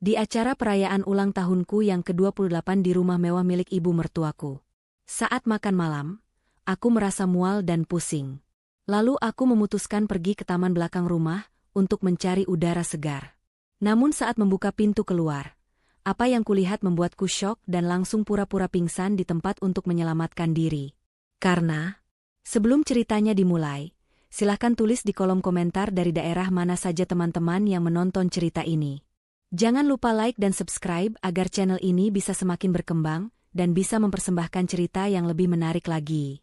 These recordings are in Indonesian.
Di acara perayaan ulang tahunku yang ke-28 di rumah mewah milik ibu mertuaku. Saat makan malam, aku merasa mual dan pusing. Lalu aku memutuskan pergi ke taman belakang rumah untuk mencari udara segar. Namun saat membuka pintu keluar, apa yang kulihat membuatku syok dan langsung pura-pura pingsan di tempat untuk menyelamatkan diri. Karena, sebelum ceritanya dimulai, silahkan tulis di kolom komentar dari daerah mana saja teman-teman yang menonton cerita ini. Jangan lupa like dan subscribe agar channel ini bisa semakin berkembang dan bisa mempersembahkan cerita yang lebih menarik lagi.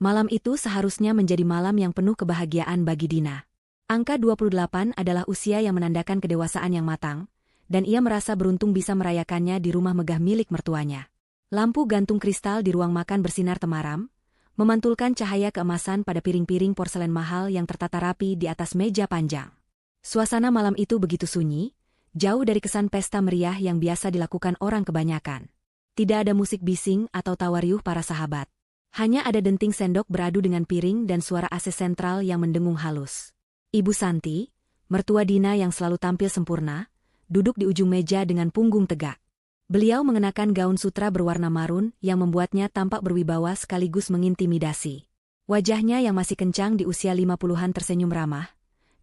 Malam itu seharusnya menjadi malam yang penuh kebahagiaan bagi Dina. Angka 28 adalah usia yang menandakan kedewasaan yang matang, dan ia merasa beruntung bisa merayakannya di rumah megah milik mertuanya. Lampu gantung kristal di ruang makan bersinar temaram, memantulkan cahaya keemasan pada piring-piring porselen mahal yang tertata rapi di atas meja panjang. Suasana malam itu begitu sunyi, jauh dari kesan pesta meriah yang biasa dilakukan orang kebanyakan. Tidak ada musik bising atau tawa riuh para sahabat. Hanya ada denting sendok beradu dengan piring dan suara AC sentral yang mendengung halus. Ibu Santi, mertua Dina yang selalu tampil sempurna, duduk di ujung meja dengan punggung tegak. Beliau mengenakan gaun sutra berwarna marun yang membuatnya tampak berwibawa sekaligus mengintimidasi. Wajahnya yang masih kencang di usia 50-an tersenyum ramah,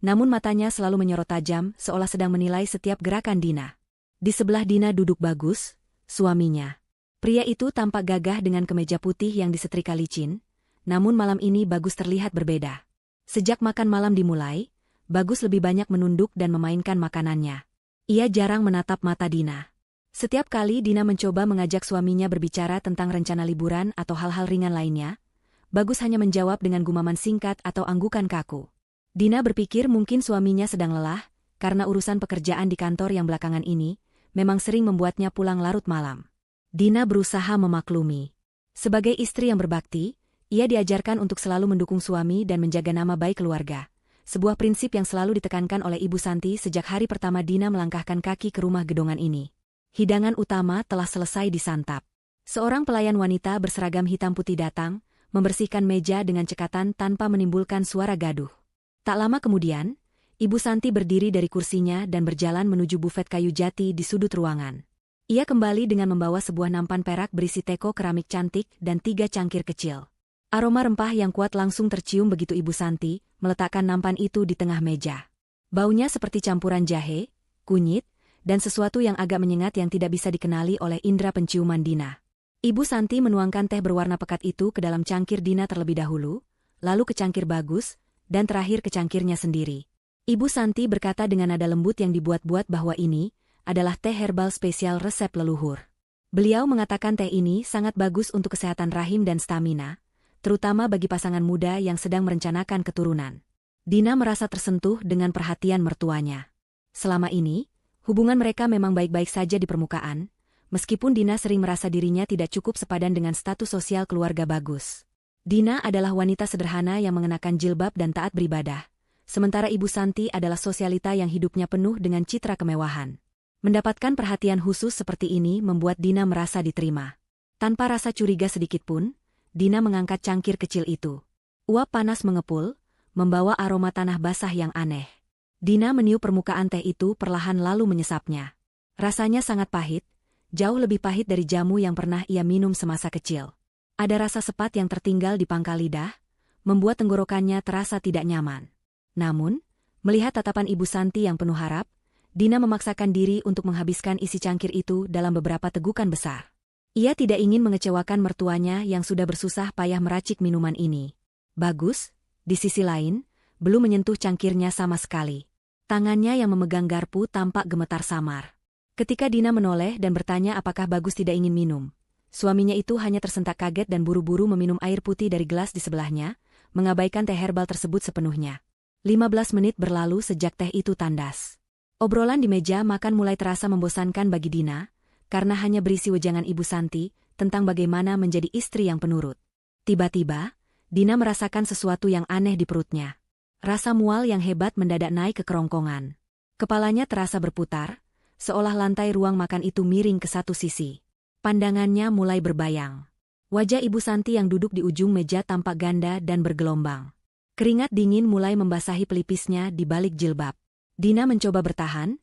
namun matanya selalu menyorot tajam seolah sedang menilai setiap gerakan Dina. Di sebelah Dina duduk Bagus, suaminya. Pria itu tampak gagah dengan kemeja putih yang disetrika licin, namun malam ini Bagus terlihat berbeda. Sejak makan malam dimulai, Bagus lebih banyak menunduk dan memainkan makanannya. Ia jarang menatap mata Dina. Setiap kali Dina mencoba mengajak suaminya berbicara tentang rencana liburan atau hal-hal ringan lainnya, Bagus hanya menjawab dengan gumaman singkat atau anggukan kaku. Dina berpikir mungkin suaminya sedang lelah, karena urusan pekerjaan di kantor yang belakangan ini memang sering membuatnya pulang larut malam. Dina berusaha memaklumi. Sebagai istri yang berbakti, ia diajarkan untuk selalu mendukung suami dan menjaga nama baik keluarga. Sebuah prinsip yang selalu ditekankan oleh Ibu Santi sejak hari pertama Dina melangkahkan kaki ke rumah gedongan ini. Hidangan utama telah selesai disantap. Seorang pelayan wanita berseragam hitam putih datang, membersihkan meja dengan cekatan tanpa menimbulkan suara gaduh. Tak lama kemudian, Ibu Santi berdiri dari kursinya dan berjalan menuju bufet kayu jati di sudut ruangan. Ia kembali dengan membawa sebuah nampan perak berisi teko keramik cantik dan 3 cangkir kecil. Aroma rempah yang kuat langsung tercium begitu Ibu Santi meletakkan nampan itu di tengah meja. Baunya seperti campuran jahe, kunyit, dan sesuatu yang agak menyengat yang tidak bisa dikenali oleh indera penciuman Dina. Ibu Santi menuangkan teh berwarna pekat itu ke dalam cangkir Dina terlebih dahulu, lalu ke cangkir Bagus, dan terakhir ke cangkirnya sendiri. Ibu Santi berkata dengan nada lembut yang dibuat-buat bahwa ini adalah teh herbal spesial resep leluhur. Beliau mengatakan teh ini sangat bagus untuk kesehatan rahim dan stamina, terutama bagi pasangan muda yang sedang merencanakan keturunan. Dina merasa tersentuh dengan perhatian mertuanya. Selama ini, hubungan mereka memang baik-baik saja di permukaan, meskipun Dina sering merasa dirinya tidak cukup sepadan dengan status sosial keluarga Bagus. Dina adalah wanita sederhana yang mengenakan jilbab dan taat beribadah, sementara Ibu Santi adalah sosialita yang hidupnya penuh dengan citra kemewahan. Mendapatkan perhatian khusus seperti ini membuat Dina merasa diterima. Tanpa rasa curiga sedikitpun, Dina mengangkat cangkir kecil itu. Uap panas mengepul, membawa aroma tanah basah yang aneh. Dina meniup permukaan teh itu perlahan lalu menyesapnya. Rasanya sangat pahit, jauh lebih pahit dari jamu yang pernah ia minum semasa kecil. Ada rasa sepat yang tertinggal di pangkal lidah, membuat tenggorokannya terasa tidak nyaman. Namun, melihat tatapan Ibu Santi yang penuh harap, Dina memaksakan diri untuk menghabiskan isi cangkir itu dalam beberapa tegukan besar. Ia tidak ingin mengecewakan mertuanya yang sudah bersusah payah meracik minuman ini. Bagus, di sisi lain, belum menyentuh cangkirnya sama sekali. Tangannya yang memegang garpu tampak gemetar samar. Ketika Dina menoleh dan bertanya apakah Bagus tidak ingin minum, suaminya itu hanya tersentak kaget dan buru-buru meminum air putih dari gelas di sebelahnya, mengabaikan teh herbal tersebut sepenuhnya. 15 menit berlalu sejak teh itu tandas. Obrolan di meja makan mulai terasa membosankan bagi Dina, karena hanya berisi wejangan Ibu Santi tentang bagaimana menjadi istri yang penurut. Tiba-tiba, Dina merasakan sesuatu yang aneh di perutnya. Rasa mual yang hebat mendadak naik ke kerongkongan. Kepalanya terasa berputar, seolah lantai ruang makan itu miring ke satu sisi. Pandangannya mulai berbayang. Wajah Ibu Santi yang duduk di ujung meja tampak ganda dan bergelombang. Keringat dingin mulai membasahi pelipisnya di balik jilbab. Dina mencoba bertahan,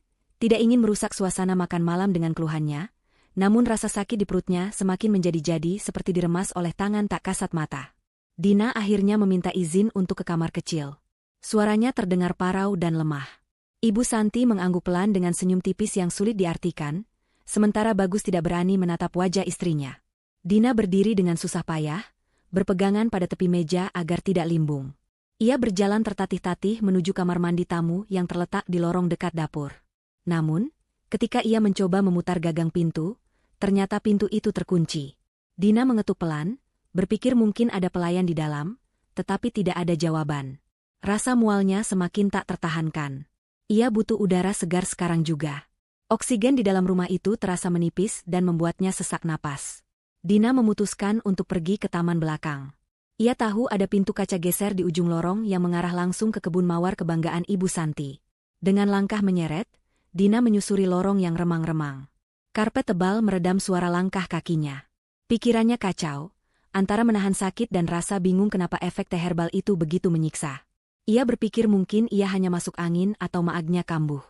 Tidak ingin merusak suasana makan malam dengan keluhannya, namun rasa sakit di perutnya semakin menjadi-jadi seperti diremas oleh tangan tak kasat mata. Dina akhirnya meminta izin untuk ke kamar kecil. Suaranya terdengar parau dan lemah. Ibu Santi mengangguk pelan dengan senyum tipis yang sulit diartikan, sementara Bagus tidak berani menatap wajah istrinya. Dina berdiri dengan susah payah, berpegangan pada tepi meja agar tidak limbung. Ia berjalan tertatih-tatih menuju kamar mandi tamu yang terletak di lorong dekat dapur. Namun, ketika ia mencoba memutar gagang pintu, ternyata pintu itu terkunci. Dina mengetuk pelan, berpikir mungkin ada pelayan di dalam, tetapi tidak ada jawaban. Rasa mualnya semakin tak tertahankan. Ia butuh udara segar sekarang juga. Oksigen di dalam rumah itu terasa menipis dan membuatnya sesak napas. Dina memutuskan untuk pergi ke taman belakang. Ia tahu ada pintu kaca geser di ujung lorong yang mengarah langsung ke kebun mawar kebanggaan Ibu Santi. Dengan langkah menyeret, Dina menyusuri lorong yang remang-remang. Karpet tebal meredam suara langkah kakinya. Pikirannya kacau, antara menahan sakit dan rasa bingung kenapa efek teh herbal itu begitu menyiksa. Ia berpikir mungkin ia hanya masuk angin atau maagnya kambuh.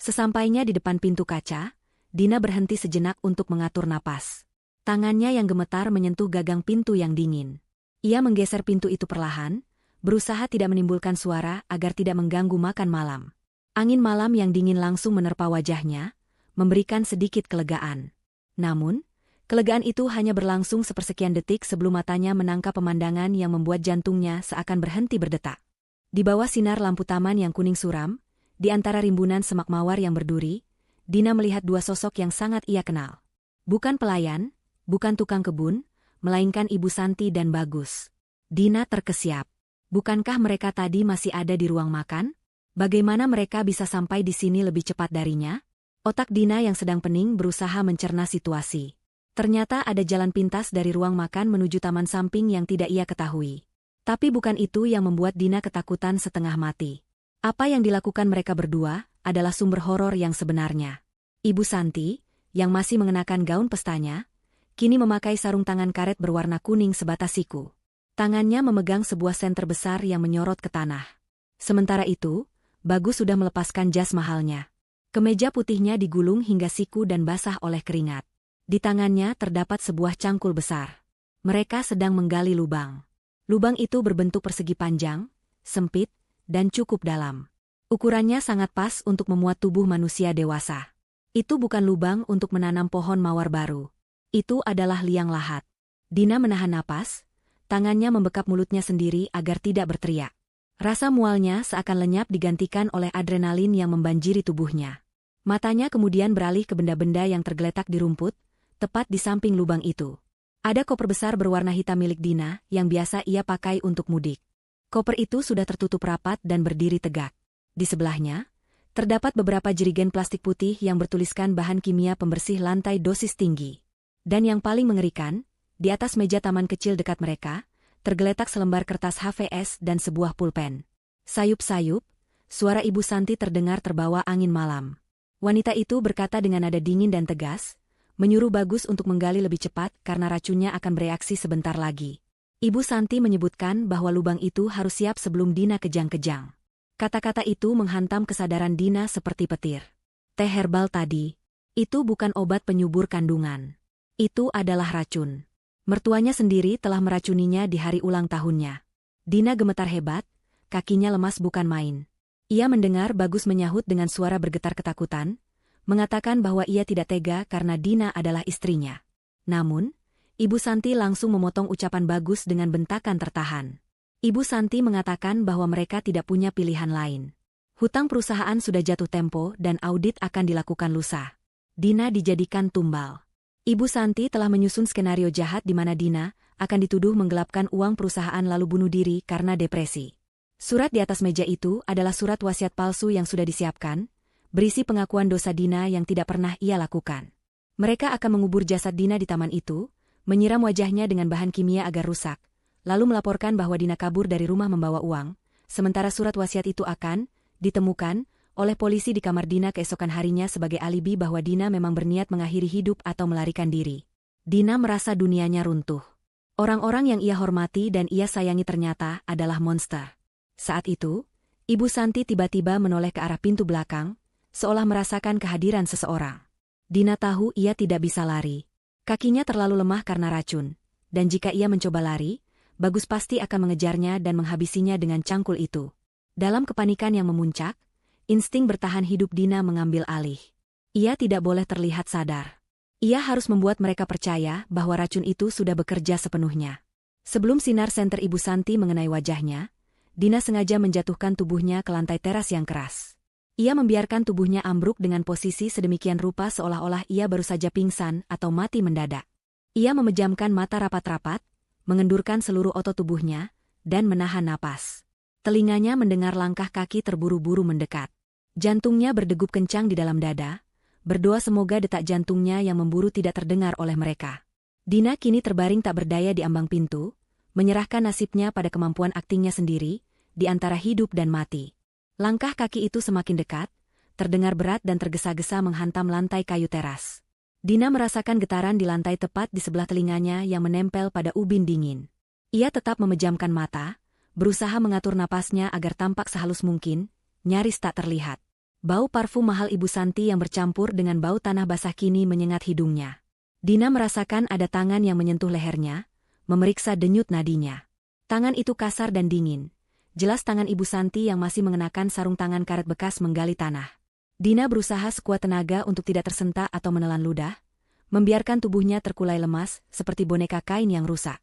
Sesampainya di depan pintu kaca, Dina berhenti sejenak untuk mengatur napas. Tangannya yang gemetar menyentuh gagang pintu yang dingin. Ia menggeser pintu itu perlahan, berusaha tidak menimbulkan suara agar tidak mengganggu makan malam. Angin malam yang dingin langsung menerpa wajahnya, memberikan sedikit kelegaan. Namun, kelegaan itu hanya berlangsung sepersekian detik sebelum matanya menangkap pemandangan yang membuat jantungnya seakan berhenti berdetak. Di bawah sinar lampu taman yang kuning suram, di antara rimbunan semak mawar yang berduri, Dina melihat dua sosok yang sangat ia kenal. Bukan pelayan, bukan tukang kebun, melainkan Ibu Santi dan Bagus. Dina terkesiap. Bukankah mereka tadi masih ada di ruang makan? Bagaimana mereka bisa sampai di sini lebih cepat darinya? Otak Dina yang sedang pening berusaha mencerna situasi. Ternyata ada jalan pintas dari ruang makan menuju taman samping yang tidak ia ketahui. Tapi bukan itu yang membuat Dina ketakutan setengah mati. Apa yang dilakukan mereka berdua adalah sumber horor yang sebenarnya. Ibu Santi, yang masih mengenakan gaun pestanya, kini memakai sarung tangan karet berwarna kuning sebatas siku. Tangannya memegang sebuah senter besar yang menyorot ke tanah. Sementara itu, Bagus sudah melepaskan jas mahalnya. Kemeja putihnya digulung hingga siku dan basah oleh keringat. Di tangannya terdapat sebuah cangkul besar. Mereka sedang menggali lubang. Lubang itu berbentuk persegi panjang, sempit, dan cukup dalam. Ukurannya sangat pas untuk memuat tubuh manusia dewasa. Itu bukan lubang untuk menanam pohon mawar baru. Itu adalah liang lahat. Dina menahan napas, tangannya membekap mulutnya sendiri agar tidak berteriak. Rasa mualnya seakan lenyap digantikan oleh adrenalin yang membanjiri tubuhnya. Matanya kemudian beralih ke benda-benda yang tergeletak di rumput, tepat di samping lubang itu. Ada koper besar berwarna hitam milik Dina yang biasa ia pakai untuk mudik. Koper itu sudah tertutup rapat dan berdiri tegak. Di sebelahnya, terdapat beberapa jerigen plastik putih yang bertuliskan bahan kimia pembersih lantai dosis tinggi. Dan yang paling mengerikan, di atas meja taman kecil dekat mereka, tergeletak selembar kertas HVS dan sebuah pulpen. Sayup-sayup, suara Ibu Santi terdengar terbawa angin malam. Wanita itu berkata dengan nada dingin dan tegas, menyuruh Bagus untuk menggali lebih cepat karena racunnya akan bereaksi sebentar lagi. Ibu Santi menyebutkan bahwa lubang itu harus siap sebelum Dina kejang-kejang. Kata-kata itu menghantam kesadaran Dina seperti petir. Teh herbal tadi, itu bukan obat penyubur kandungan. Itu adalah racun. Mertuanya sendiri telah meracuninya di hari ulang tahunnya. Dina gemetar hebat, kakinya lemas bukan main. Ia mendengar Bagus menyahut dengan suara bergetar ketakutan, mengatakan bahwa ia tidak tega karena Dina adalah istrinya. Namun, Ibu Santi langsung memotong ucapan Bagus dengan bentakan tertahan. Ibu Santi mengatakan bahwa mereka tidak punya pilihan lain. Hutang perusahaan sudah jatuh tempo dan audit akan dilakukan lusa. Dina dijadikan tumbal. Ibu Santi telah menyusun skenario jahat di mana Dina akan dituduh menggelapkan uang perusahaan lalu bunuh diri karena depresi. Surat di atas meja itu adalah surat wasiat palsu yang sudah disiapkan, berisi pengakuan dosa Dina yang tidak pernah ia lakukan. Mereka akan mengubur jasad Dina di taman itu, menyiram wajahnya dengan bahan kimia agar rusak, lalu melaporkan bahwa Dina kabur dari rumah membawa uang, sementara surat wasiat itu akan ditemukan oleh polisi di kamar Dina keesokan harinya sebagai alibi bahwa Dina memang berniat mengakhiri hidup atau melarikan diri. Dina merasa dunianya runtuh. Orang-orang yang ia hormati dan ia sayangi ternyata adalah monster. Saat itu, Ibu Santi tiba-tiba menoleh ke arah pintu belakang, seolah merasakan kehadiran seseorang. Dina tahu ia tidak bisa lari. Kakinya terlalu lemah karena racun, dan jika ia mencoba lari, Bagus pasti akan mengejarnya dan menghabisinya dengan cangkul itu. Dalam kepanikan yang memuncak, insting bertahan hidup Dina mengambil alih. Ia tidak boleh terlihat sadar. Ia harus membuat mereka percaya bahwa racun itu sudah bekerja sepenuhnya. Sebelum sinar senter Ibu Santi mengenai wajahnya, Dina sengaja menjatuhkan tubuhnya ke lantai teras yang keras. Ia membiarkan tubuhnya ambruk dengan posisi sedemikian rupa seolah-olah ia baru saja pingsan atau mati mendadak. Ia memejamkan mata rapat-rapat, mengendurkan seluruh otot tubuhnya, dan menahan napas. Telinganya mendengar langkah kaki terburu-buru mendekat. Jantungnya berdegup kencang di dalam dada, berdoa semoga detak jantungnya yang memburu tidak terdengar oleh mereka. Dina kini terbaring tak berdaya di ambang pintu, menyerahkan nasibnya pada kemampuan aktingnya sendiri, di antara hidup dan mati. Langkah kaki itu semakin dekat, terdengar berat dan tergesa-gesa menghantam lantai kayu teras. Dina merasakan getaran di lantai tepat di sebelah telinganya yang menempel pada ubin dingin. Ia tetap memejamkan mata, berusaha mengatur napasnya agar tampak sehalus mungkin, nyaris tak terlihat. Bau parfum mahal Ibu Santi yang bercampur dengan bau tanah basah kini menyengat hidungnya. Dina merasakan ada tangan yang menyentuh lehernya, memeriksa denyut nadinya. Tangan itu kasar dan dingin. Jelas tangan Ibu Santi yang masih mengenakan sarung tangan karet bekas menggali tanah. Dina berusaha sekuat tenaga untuk tidak tersentak atau menelan ludah, membiarkan tubuhnya terkulai lemas seperti boneka kain yang rusak.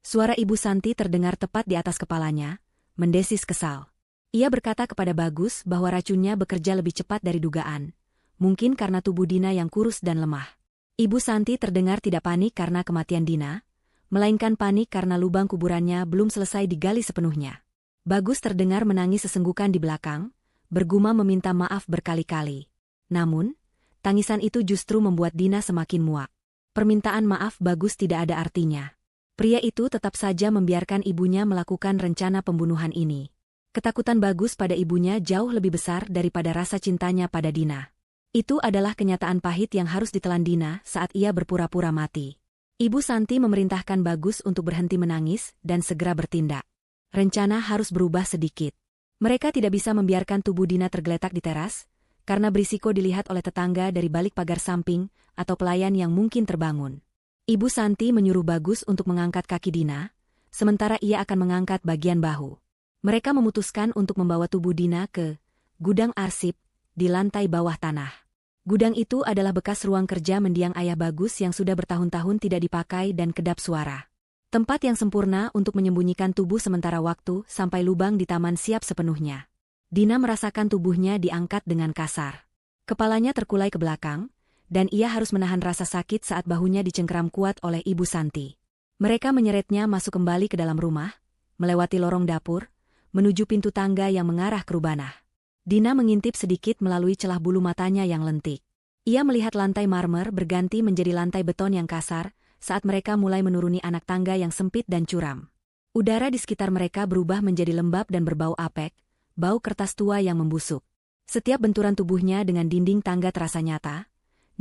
Suara Ibu Santi terdengar tepat di atas kepalanya, mendesis kesal. Ia berkata kepada Bagus bahwa racunnya bekerja lebih cepat dari dugaan, mungkin karena tubuh Dina yang kurus dan lemah. Ibu Santi terdengar tidak panik karena kematian Dina, melainkan panik karena lubang kuburannya belum selesai digali sepenuhnya. Bagus terdengar menangis sesenggukan di belakang, bergumam meminta maaf berkali-kali. Namun, tangisan itu justru membuat Dina semakin muak. Permintaan maaf Bagus tidak ada artinya. Pria itu tetap saja membiarkan ibunya melakukan rencana pembunuhan ini. Ketakutan Bagus pada ibunya jauh lebih besar daripada rasa cintanya pada Dina. Itu adalah kenyataan pahit yang harus ditelan Dina saat ia berpura-pura mati. Ibu Santi memerintahkan Bagus untuk berhenti menangis dan segera bertindak. Rencana harus berubah sedikit. Mereka tidak bisa membiarkan tubuh Dina tergeletak di teras, karena berisiko dilihat oleh tetangga dari balik pagar samping atau pelayan yang mungkin terbangun. Ibu Santi menyuruh Bagus untuk mengangkat kaki Dina, sementara ia akan mengangkat bagian bahu. Mereka memutuskan untuk membawa tubuh Dina ke gudang arsip di lantai bawah tanah. Gudang itu adalah bekas ruang kerja mendiang ayah Bagus yang sudah bertahun-tahun tidak dipakai dan kedap suara. Tempat yang sempurna untuk menyembunyikan tubuh sementara waktu sampai lubang di taman siap sepenuhnya. Dina merasakan tubuhnya diangkat dengan kasar. Kepalanya terkulai ke belakang, dan ia harus menahan rasa sakit saat bahunya dicengkeram kuat oleh Ibu Santi. Mereka menyeretnya masuk kembali ke dalam rumah, melewati lorong dapur, menuju pintu tangga yang mengarah ke rubanah. Dina mengintip sedikit melalui celah bulu matanya yang lentik. Ia melihat lantai marmer berganti menjadi lantai beton yang kasar, saat mereka mulai menuruni anak tangga yang sempit dan curam. Udara di sekitar mereka berubah menjadi lembab dan berbau apek, bau kertas tua yang membusuk. Setiap benturan tubuhnya dengan dinding tangga terasa nyata,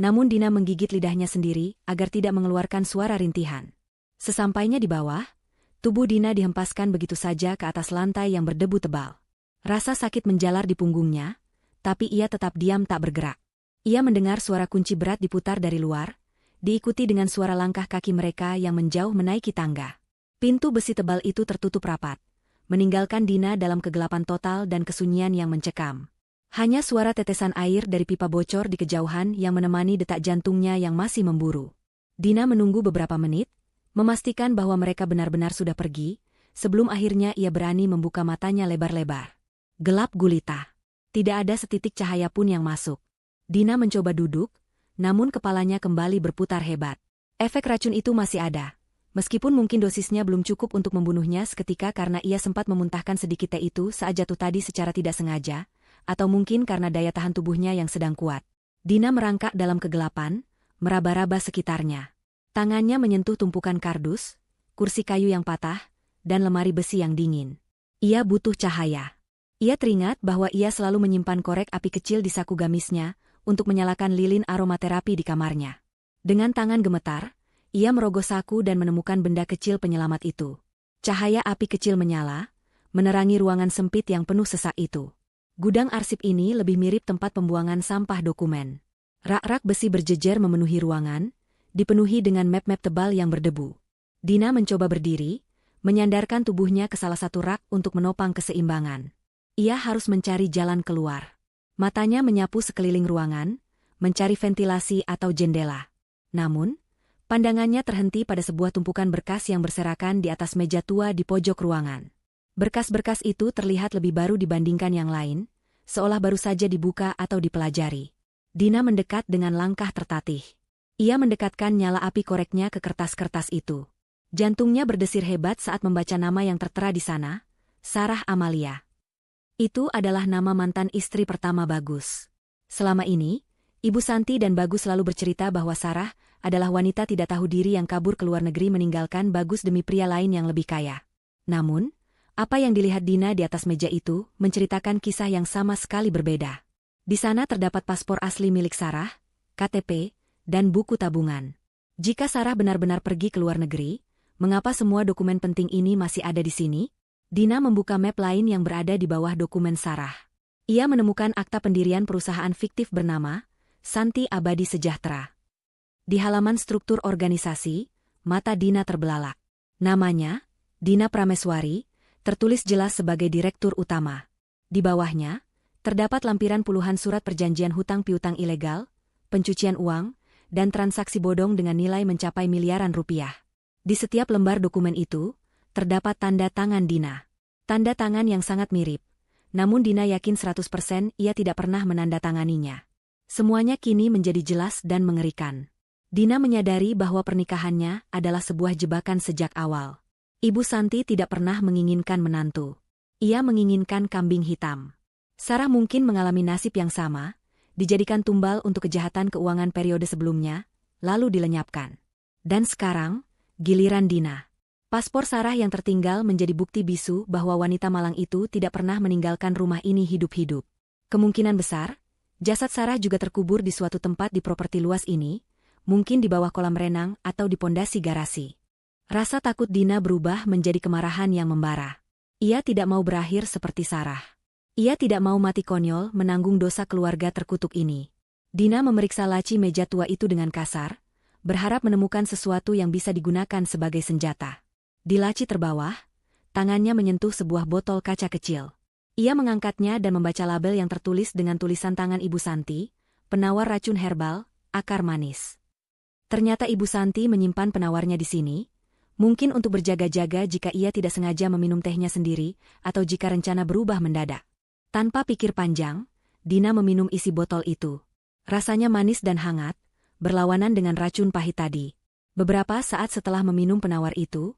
namun Dina menggigit lidahnya sendiri agar tidak mengeluarkan suara rintihan. Sesampainya di bawah, tubuh Dina dihempaskan begitu saja ke atas lantai yang berdebu tebal. Rasa sakit menjalar di punggungnya, tapi ia tetap diam tak bergerak. Ia mendengar suara kunci berat diputar dari luar, diikuti dengan suara langkah kaki mereka yang menjauh menaiki tangga. Pintu besi tebal itu tertutup rapat, meninggalkan Dina dalam kegelapan total dan kesunyian yang mencekam. Hanya suara tetesan air dari pipa bocor di kejauhan yang menemani detak jantungnya yang masih memburu. Dina menunggu beberapa menit, memastikan bahwa mereka benar-benar sudah pergi, sebelum akhirnya ia berani membuka matanya lebar-lebar. Gelap gulita. Tidak ada setitik cahaya pun yang masuk. Dina mencoba duduk, namun kepalanya kembali berputar hebat. Efek racun itu masih ada. Meskipun mungkin dosisnya belum cukup untuk membunuhnya seketika karena ia sempat memuntahkan sedikit teh itu saat jatuh tadi secara tidak sengaja, atau mungkin karena daya tahan tubuhnya yang sedang kuat. Dina merangkak dalam kegelapan, meraba-raba sekitarnya. Tangannya menyentuh tumpukan kardus, kursi kayu yang patah, dan lemari besi yang dingin. Ia butuh cahaya. Ia teringat bahwa ia selalu menyimpan korek api kecil di saku gamisnya, untuk menyalakan lilin aromaterapi di kamarnya. Dengan tangan gemetar, ia merogoh saku dan menemukan benda kecil penyelamat itu. Cahaya api kecil menyala, menerangi ruangan sempit yang penuh sesak itu. Gudang arsip ini lebih mirip tempat pembuangan sampah dokumen. Rak-rak besi berjejer memenuhi ruangan, dipenuhi dengan map-map tebal yang berdebu. Dina mencoba berdiri, menyandarkan tubuhnya ke salah satu rak untuk menopang keseimbangan. Ia harus mencari jalan keluar. Matanya menyapu sekeliling ruangan, mencari ventilasi atau jendela. Namun, pandangannya terhenti pada sebuah tumpukan berkas yang berserakan di atas meja tua di pojok ruangan. Berkas-berkas itu terlihat lebih baru dibandingkan yang lain, seolah baru saja dibuka atau dipelajari. Dina mendekat dengan langkah tertatih. Ia mendekatkan nyala api koreknya ke kertas-kertas itu. Jantungnya berdesir hebat saat membaca nama yang tertera di sana, Sarah Amalia. Itu adalah nama mantan istri pertama Bagus. Selama ini, Ibu Santi dan Bagus selalu bercerita bahwa Sarah adalah wanita tidak tahu diri yang kabur ke luar negeri meninggalkan Bagus demi pria lain yang lebih kaya. Namun, apa yang dilihat Dina di atas meja itu menceritakan kisah yang sama sekali berbeda. Di sana terdapat paspor asli milik Sarah, KTP, dan buku tabungan. Jika Sarah benar-benar pergi ke luar negeri, mengapa semua dokumen penting ini masih ada di sini? Dina membuka map lain yang berada di bawah dokumen Sarah. Ia menemukan akta pendirian perusahaan fiktif bernama Santi Abadi Sejahtera. Di halaman struktur organisasi, mata Dina terbelalak. Namanya, Dina Prameswari, tertulis jelas sebagai direktur utama. Di bawahnya, terdapat lampiran puluhan surat perjanjian hutang piutang ilegal, pencucian uang, dan transaksi bodong dengan nilai mencapai miliaran rupiah. Di setiap lembar dokumen itu, terdapat tanda tangan Dina. Tanda tangan yang sangat mirip, namun Dina yakin 100% ia tidak pernah menandatanganinya. Semuanya kini menjadi jelas dan mengerikan. Dina menyadari bahwa pernikahannya adalah sebuah jebakan sejak awal. Ibu Santi tidak pernah menginginkan menantu. Ia menginginkan kambing hitam. Sarah mungkin mengalami nasib yang sama, dijadikan tumbal untuk kejahatan keuangan periode sebelumnya, lalu dilenyapkan. Dan sekarang, giliran Dina. Paspor Sarah yang tertinggal menjadi bukti bisu bahwa wanita malang itu tidak pernah meninggalkan rumah ini hidup-hidup. Kemungkinan besar, jasad Sarah juga terkubur di suatu tempat di properti luas ini, mungkin di bawah kolam renang atau di pondasi garasi. Rasa takut Dina berubah menjadi kemarahan yang membara. Ia tidak mau berakhir seperti Sarah. Ia tidak mau mati konyol menanggung dosa keluarga terkutuk ini. Dina memeriksa laci meja tua itu dengan kasar, berharap menemukan sesuatu yang bisa digunakan sebagai senjata. Di laci terbawah, tangannya menyentuh sebuah botol kaca kecil. Ia mengangkatnya dan membaca label yang tertulis dengan tulisan tangan Ibu Santi, penawar racun herbal, akar manis. Ternyata Ibu Santi menyimpan penawarnya di sini, mungkin untuk berjaga-jaga jika ia tidak sengaja meminum tehnya sendiri, atau jika rencana berubah mendadak. Tanpa pikir panjang, Dina meminum isi botol itu. Rasanya manis dan hangat, berlawanan dengan racun pahit tadi. Beberapa saat setelah meminum penawar itu,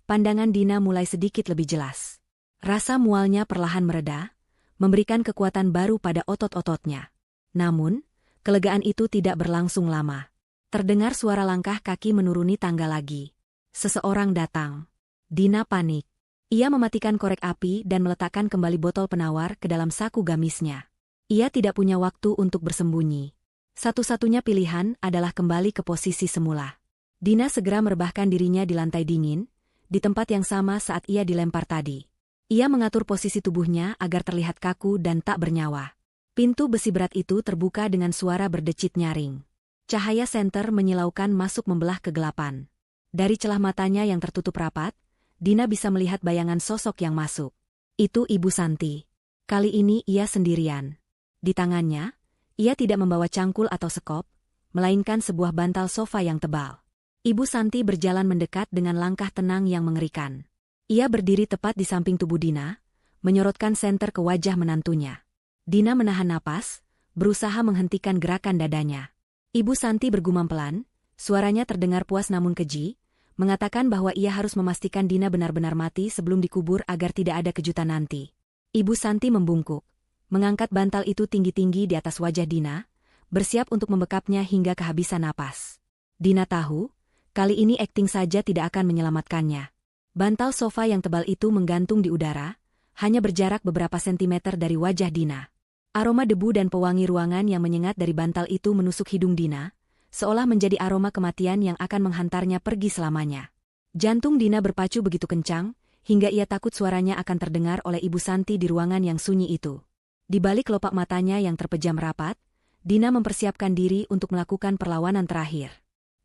pandangan Dina mulai sedikit lebih jelas. Rasa mualnya perlahan mereda, memberikan kekuatan baru pada otot-ototnya. Namun, kelegaan itu tidak berlangsung lama. Terdengar suara langkah kaki menuruni tangga lagi. Seseorang datang. Dina panik. Ia mematikan korek api dan meletakkan kembali botol penawar ke dalam saku gamisnya. Ia tidak punya waktu untuk bersembunyi. Satu-satunya pilihan adalah kembali ke posisi semula. Dina segera merebahkan dirinya di lantai dingin, di tempat yang sama saat ia dilempar tadi. Ia mengatur posisi tubuhnya agar terlihat kaku dan tak bernyawa. Pintu besi berat itu terbuka dengan suara berdecit nyaring. Cahaya senter menyilaukan masuk membelah kegelapan. Dari celah matanya yang tertutup rapat, Dina bisa melihat bayangan sosok yang masuk. Itu Ibu Santi. Kali ini ia sendirian. Di tangannya, ia tidak membawa cangkul atau sekop, melainkan sebuah bantal sofa yang tebal. Ibu Santi berjalan mendekat dengan langkah tenang yang mengerikan. Ia berdiri tepat di samping tubuh Dina, menyorotkan senter ke wajah menantunya. Dina menahan napas, berusaha menghentikan gerakan dadanya. Ibu Santi bergumam pelan, suaranya terdengar puas namun keji, mengatakan bahwa ia harus memastikan Dina benar-benar mati sebelum dikubur agar tidak ada kejutan nanti. Ibu Santi membungkuk, mengangkat bantal itu tinggi-tinggi di atas wajah Dina, bersiap untuk membekapnya hingga kehabisan napas. Dina tahu, kali ini akting saja tidak akan menyelamatkannya. Bantal sofa yang tebal itu menggantung di udara, hanya berjarak beberapa sentimeter dari wajah Dina. Aroma debu dan pewangi ruangan yang menyengat dari bantal itu menusuk hidung Dina, seolah menjadi aroma kematian yang akan menghantarnya pergi selamanya. Jantung Dina berpacu begitu kencang, hingga ia takut suaranya akan terdengar oleh Ibu Santi di ruangan yang sunyi itu. Di balik kelopak matanya yang terpejam rapat, Dina mempersiapkan diri untuk melakukan perlawanan terakhir.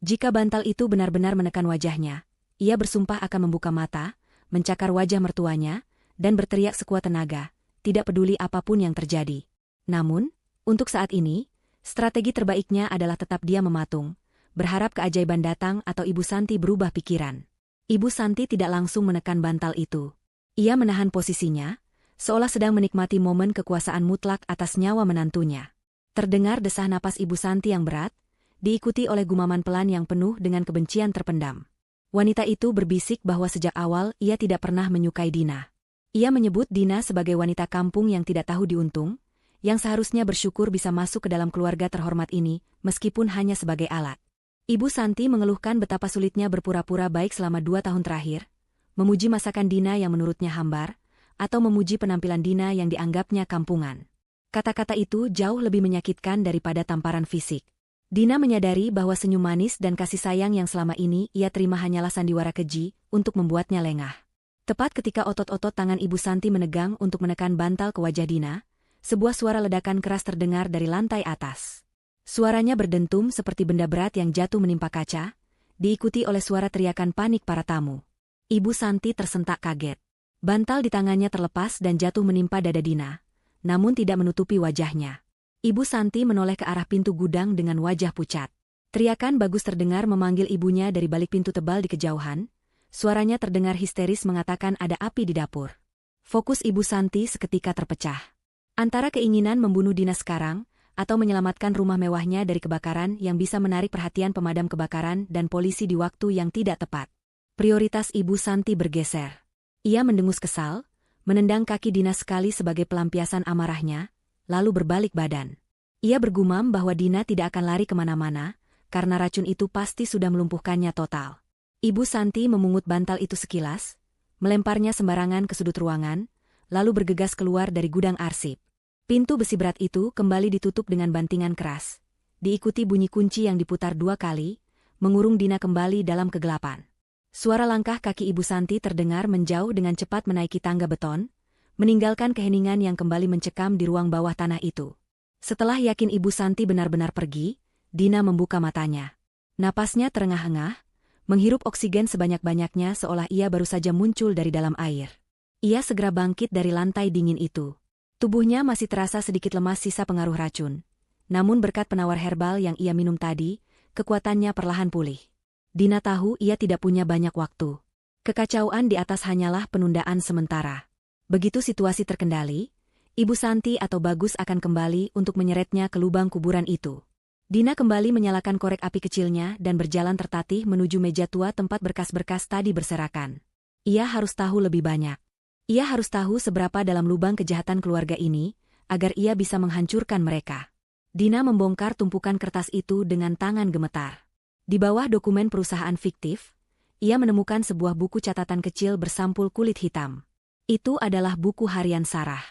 Jika bantal itu benar-benar menekan wajahnya, ia bersumpah akan membuka mata, mencakar wajah mertuanya, dan berteriak sekuat tenaga, tidak peduli apapun yang terjadi. Namun, untuk saat ini, strategi terbaiknya adalah tetap diam mematung, berharap keajaiban datang atau Ibu Santi berubah pikiran. Ibu Santi tidak langsung menekan bantal itu. Ia menahan posisinya, seolah sedang menikmati momen kekuasaan mutlak atas nyawa menantunya. Terdengar desah napas Ibu Santi yang berat, diikuti oleh gumaman pelan yang penuh dengan kebencian terpendam. Wanita itu berbisik bahwa sejak awal ia tidak pernah menyukai Dina. Ia menyebut Dina sebagai wanita kampung yang tidak tahu diuntung, yang seharusnya bersyukur bisa masuk ke dalam keluarga terhormat ini, meskipun hanya sebagai alat. Ibu Santi mengeluhkan betapa sulitnya berpura-pura baik selama 2 tahun terakhir, memuji masakan Dina yang menurutnya hambar, atau memuji penampilan Dina yang dianggapnya kampungan. Kata-kata itu jauh lebih menyakitkan daripada tamparan fisik. Dina menyadari bahwa senyum manis dan kasih sayang yang selama ini ia terima hanyalah sandiwara keji untuk membuatnya lengah. Tepat ketika otot-otot tangan Ibu Santi menegang untuk menekan bantal ke wajah Dina, sebuah suara ledakan keras terdengar dari lantai atas. Suaranya berdentum seperti benda berat yang jatuh menimpa kaca, diikuti oleh suara teriakan panik para tamu. Ibu Santi tersentak kaget. Bantal di tangannya terlepas dan jatuh menimpa dada Dina, namun tidak menutupi wajahnya. Ibu Santi menoleh ke arah pintu gudang dengan wajah pucat. Teriakan Bagus terdengar memanggil ibunya dari balik pintu tebal di kejauhan. Suaranya terdengar histeris mengatakan ada api di dapur. Fokus Ibu Santi seketika terpecah. Antara keinginan membunuh Dina sekarang, atau menyelamatkan rumah mewahnya dari kebakaran yang bisa menarik perhatian pemadam kebakaran dan polisi di waktu yang tidak tepat. Prioritas Ibu Santi bergeser. Ia mendengus kesal, menendang kaki Dina sekali sebagai pelampiasan amarahnya, lalu berbalik badan. Ia bergumam bahwa Dina tidak akan lari kemana-mana, karena racun itu pasti sudah melumpuhkannya total. Ibu Santi memungut bantal itu sekilas, melemparnya sembarangan ke sudut ruangan, lalu bergegas keluar dari gudang arsip. Pintu besi berat itu kembali ditutup dengan bantingan keras, diikuti bunyi kunci yang diputar 2 kali, mengurung Dina kembali dalam kegelapan. Suara langkah kaki Ibu Santi terdengar menjauh dengan cepat menaiki tangga beton, meninggalkan keheningan yang kembali mencekam di ruang bawah tanah itu. Setelah yakin Ibu Santi benar-benar pergi, Dina membuka matanya. Napasnya terengah-engah, menghirup oksigen sebanyak-banyaknya seolah ia baru saja muncul dari dalam air. Ia segera bangkit dari lantai dingin itu. Tubuhnya masih terasa sedikit lemas sisa pengaruh racun. Namun berkat penawar herbal yang ia minum tadi, kekuatannya perlahan pulih. Dina tahu ia tidak punya banyak waktu. Kekacauan di atas hanyalah penundaan sementara. Begitu situasi terkendali, Ibu Santi atau Bagus akan kembali untuk menyeretnya ke lubang kuburan itu. Dina kembali menyalakan korek api kecilnya dan berjalan tertatih menuju meja tua tempat berkas-berkas tadi berserakan. Ia harus tahu lebih banyak. Ia harus tahu seberapa dalam lubang kejahatan keluarga ini, agar ia bisa menghancurkan mereka. Dina membongkar tumpukan kertas itu dengan tangan gemetar. Di bawah dokumen perusahaan fiktif, ia menemukan sebuah buku catatan kecil bersampul kulit hitam. Itu adalah buku harian Sarah.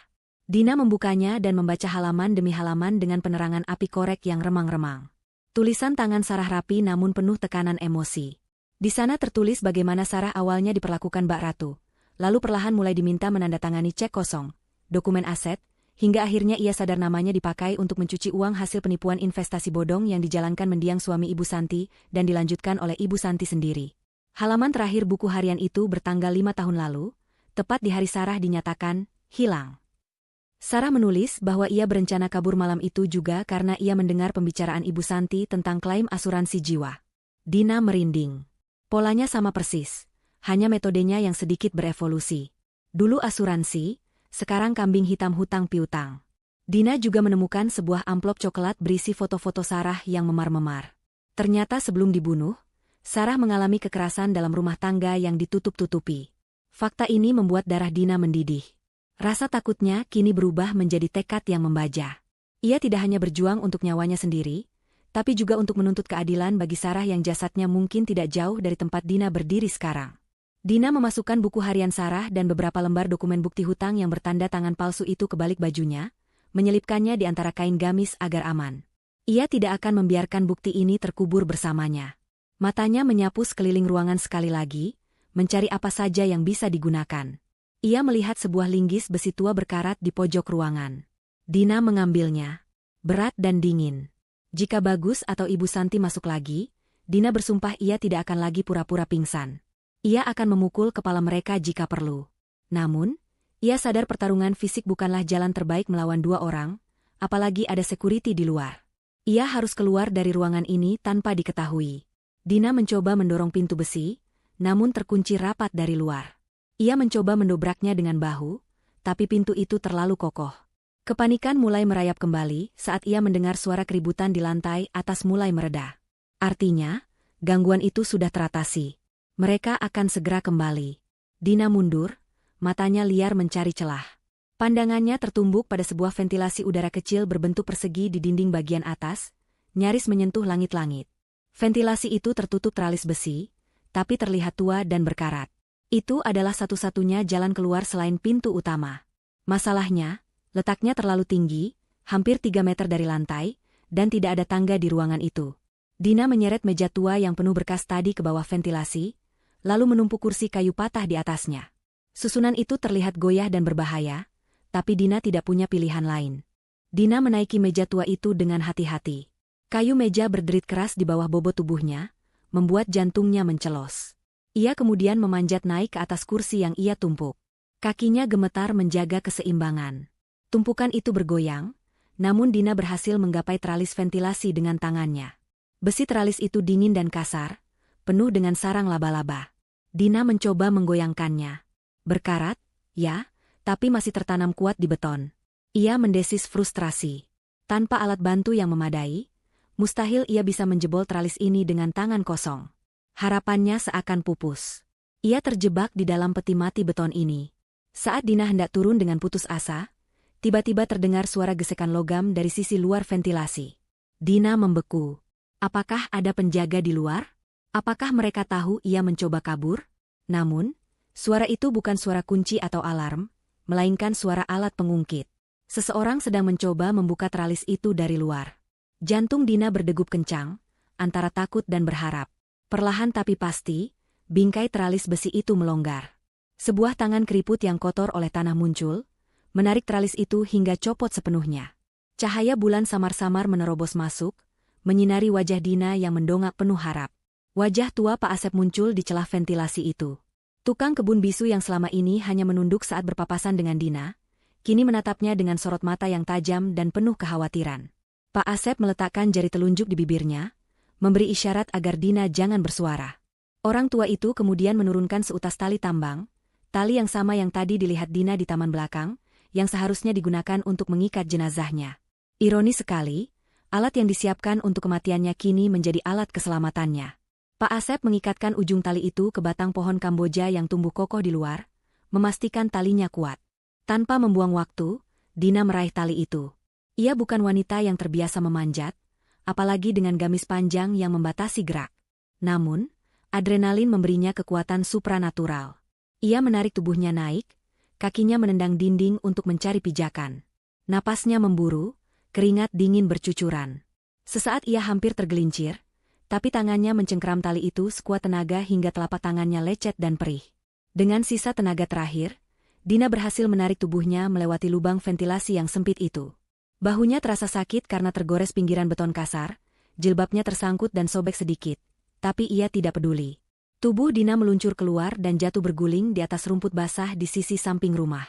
Dina membukanya dan membaca halaman demi halaman dengan penerangan api korek yang remang-remang. Tulisan tangan Sarah rapi namun penuh tekanan emosi. Di sana tertulis bagaimana Sarah awalnya diperlakukan Mbak Ratu, lalu perlahan mulai diminta menandatangani cek kosong, dokumen aset, hingga akhirnya ia sadar namanya dipakai untuk mencuci uang hasil penipuan investasi bodong yang dijalankan mendiang suami Ibu Santi dan dilanjutkan oleh Ibu Santi sendiri. Halaman terakhir buku harian itu bertanggal 5 tahun lalu, tepat di hari Sarah dinyatakan hilang. Sarah menulis bahwa ia berencana kabur malam itu juga karena ia mendengar pembicaraan Ibu Santi tentang klaim asuransi jiwa. Dina merinding. Polanya sama persis, hanya metodenya yang sedikit berevolusi. Dulu asuransi, sekarang kambing hitam hutang piutang. Dina juga menemukan sebuah amplop coklat berisi foto-foto Sarah yang memar-memar. Ternyata sebelum dibunuh, Sarah mengalami kekerasan dalam rumah tangga yang ditutup-tutupi. Fakta ini membuat darah Dina mendidih. Rasa takutnya kini berubah menjadi tekad yang membaja. Ia tidak hanya berjuang untuk nyawanya sendiri, tapi juga untuk menuntut keadilan bagi Sarah yang jasadnya mungkin tidak jauh dari tempat Dina berdiri sekarang. Dina memasukkan buku harian Sarah dan beberapa lembar dokumen bukti hutang yang bertanda tangan palsu itu ke balik bajunya, menyelipkannya di antara kain gamis agar aman. Ia tidak akan membiarkan bukti ini terkubur bersamanya. Matanya menyapu sekeliling ruangan sekali lagi, mencari apa saja yang bisa digunakan. Ia melihat sebuah linggis besi tua berkarat di pojok ruangan. Dina mengambilnya. Berat dan dingin. Jika Bagus atau Ibu Santi masuk lagi, Dina bersumpah ia tidak akan lagi pura-pura pingsan. Ia akan memukul kepala mereka jika perlu. Namun, ia sadar pertarungan fisik bukanlah jalan terbaik melawan dua orang, apalagi ada security di luar. Ia harus keluar dari ruangan ini tanpa diketahui. Dina mencoba mendorong pintu besi, namun terkunci rapat dari luar. Ia mencoba mendobraknya dengan bahu, tapi pintu itu terlalu kokoh. Kepanikan mulai merayap kembali saat ia mendengar suara keributan di lantai atas mulai mereda. Artinya, gangguan itu sudah teratasi. Mereka akan segera kembali. Dina mundur, matanya liar mencari celah. Pandangannya tertumbuk pada sebuah ventilasi udara kecil berbentuk persegi di dinding bagian atas, nyaris menyentuh langit-langit. Ventilasi itu tertutup teralis besi, tapi terlihat tua dan berkarat. Itu adalah satu-satunya jalan keluar selain pintu utama. Masalahnya, letaknya terlalu tinggi, hampir 3 meter dari lantai, dan tidak ada tangga di ruangan itu. Dina menyeret meja tua yang penuh berkas tadi ke bawah ventilasi, lalu menumpuk kursi kayu patah di atasnya. Susunan itu terlihat goyah dan berbahaya, tapi Dina tidak punya pilihan lain. Dina menaiki meja tua itu dengan hati-hati. Kayu meja berderit keras di bawah bobot tubuhnya, membuat jantungnya mencelos. Ia kemudian memanjat naik ke atas kursi yang ia tumpuk. Kakinya gemetar menjaga keseimbangan. Tumpukan itu bergoyang, namun Dina berhasil menggapai teralis ventilasi dengan tangannya. Besi teralis itu dingin dan kasar, penuh dengan sarang laba-laba. Dina mencoba menggoyangkannya. Berkarat, ya, tapi masih tertanam kuat di beton. Ia mendesis frustrasi. Tanpa alat bantu yang memadai, mustahil ia bisa menjebol teralis ini dengan tangan kosong. Harapannya seakan pupus. Ia terjebak di dalam peti mati beton ini. Saat Dina hendak turun dengan putus asa, tiba-tiba terdengar suara gesekan logam dari sisi luar ventilasi. Dina membeku. Apakah ada penjaga di luar? Apakah mereka tahu ia mencoba kabur? Namun, suara itu bukan suara kunci atau alarm, melainkan suara alat pengungkit. Seseorang sedang mencoba membuka teralis itu dari luar. Jantung Dina berdegup kencang, antara takut dan berharap. Perlahan tapi pasti, bingkai teralis besi itu melonggar. Sebuah tangan keriput yang kotor oleh tanah muncul, menarik teralis itu hingga copot sepenuhnya. Cahaya bulan samar-samar menerobos masuk, menyinari wajah Dina yang mendongak penuh harap. Wajah tua Pak Asep muncul di celah ventilasi itu. Tukang kebun bisu yang selama ini hanya menunduk saat berpapasan dengan Dina, kini menatapnya dengan sorot mata yang tajam dan penuh kekhawatiran. Pak Asep meletakkan jari telunjuk di bibirnya, memberi isyarat agar Dina jangan bersuara. Orang tua itu kemudian menurunkan seutas tali tambang, tali yang sama yang tadi dilihat Dina di taman belakang, yang seharusnya digunakan untuk mengikat jenazahnya. Ironis sekali, alat yang disiapkan untuk kematiannya kini menjadi alat keselamatannya. Pak Asep mengikatkan ujung tali itu ke batang pohon Kamboja yang tumbuh kokoh di luar, memastikan talinya kuat. Tanpa membuang waktu, Dina meraih tali itu. Ia bukan wanita yang terbiasa memanjat, apalagi dengan gamis panjang yang membatasi gerak. Namun, adrenalin memberinya kekuatan supranatural. Ia menarik tubuhnya naik, kakinya menendang dinding untuk mencari pijakan. Napasnya memburu, keringat dingin bercucuran. Sesaat ia hampir tergelincir, tapi tangannya mencengkram tali itu sekuat tenaga hingga telapak tangannya lecet dan perih. Dengan sisa tenaga terakhir, Dina berhasil menarik tubuhnya melewati lubang ventilasi yang sempit itu. Bahunya terasa sakit karena tergores pinggiran beton kasar, jilbabnya tersangkut dan sobek sedikit, tapi ia tidak peduli. Tubuh Dina meluncur keluar dan jatuh berguling di atas rumput basah di sisi samping rumah.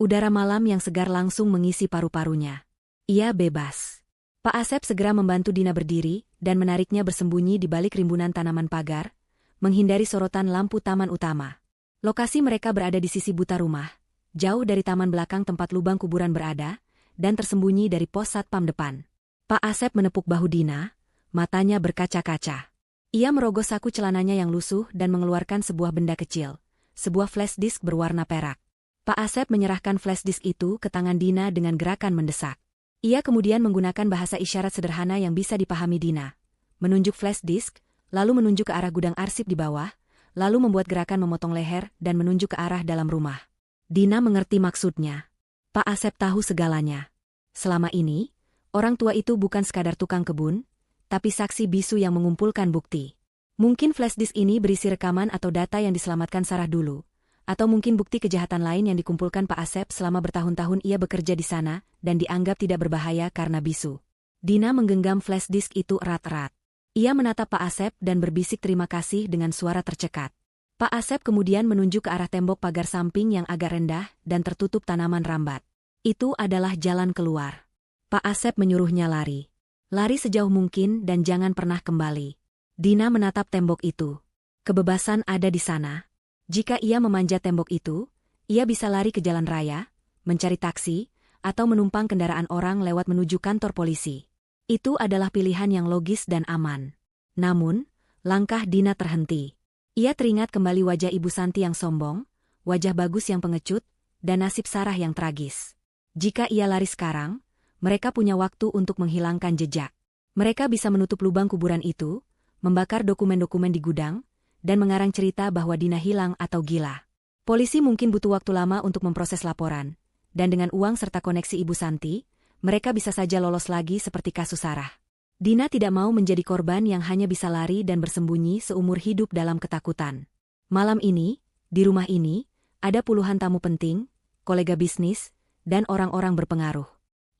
Udara malam yang segar langsung mengisi paru-parunya. Ia bebas. Pak Asep segera membantu Dina berdiri dan menariknya bersembunyi di balik rimbunan tanaman pagar, menghindari sorotan lampu taman utama. Lokasi mereka berada di sisi buta rumah, jauh dari taman belakang tempat lubang kuburan berada, dan tersembunyi dari pos satpam depan. Pak Asep menepuk bahu Dina, matanya berkaca-kaca. Ia merogoh saku celananya yang lusuh dan mengeluarkan sebuah benda kecil, sebuah flash disk berwarna perak. Pak Asep menyerahkan flash disk itu ke tangan Dina dengan gerakan mendesak. Ia kemudian menggunakan bahasa isyarat sederhana yang bisa dipahami Dina. Menunjuk flash disk, lalu menunjuk ke arah gudang arsip di bawah, lalu membuat gerakan memotong leher dan menunjuk ke arah dalam rumah. Dina mengerti maksudnya. Pak Asep tahu segalanya. Selama ini, orang tua itu bukan sekadar tukang kebun, tapi saksi bisu yang mengumpulkan bukti. Mungkin flash disk ini berisi rekaman atau data yang diselamatkan Sarah dulu, atau mungkin bukti kejahatan lain yang dikumpulkan Pak Asep selama bertahun-tahun ia bekerja di sana dan dianggap tidak berbahaya karena bisu. Dina menggenggam flash disk itu erat-erat. Ia menatap Pak Asep dan berbisik terima kasih dengan suara tercekat. Pak Asep kemudian menunjuk ke arah tembok pagar samping yang agak rendah dan tertutup tanaman rambat. Itu adalah jalan keluar. Pak Asep menyuruhnya lari. Lari sejauh mungkin dan jangan pernah kembali. Dina menatap tembok itu. Kebebasan ada di sana. Jika ia memanjat tembok itu, ia bisa lari ke jalan raya, mencari taksi, atau menumpang kendaraan orang lewat menuju kantor polisi. Itu adalah pilihan yang logis dan aman. Namun, langkah Dina terhenti. Ia teringat kembali wajah Ibu Santi yang sombong, wajah Bagus yang pengecut, dan nasib Sarah yang tragis. Jika ia lari sekarang, mereka punya waktu untuk menghilangkan jejak. Mereka bisa menutup lubang kuburan itu, membakar dokumen-dokumen di gudang, dan mengarang cerita bahwa Dina hilang atau gila. Polisi mungkin butuh waktu lama untuk memproses laporan, dan dengan uang serta koneksi Ibu Santi, mereka bisa saja lolos lagi seperti kasus Sarah. Dina tidak mau menjadi korban yang hanya bisa lari dan bersembunyi seumur hidup dalam ketakutan. Malam ini, di rumah ini, ada puluhan tamu penting, kolega bisnis, dan orang-orang berpengaruh.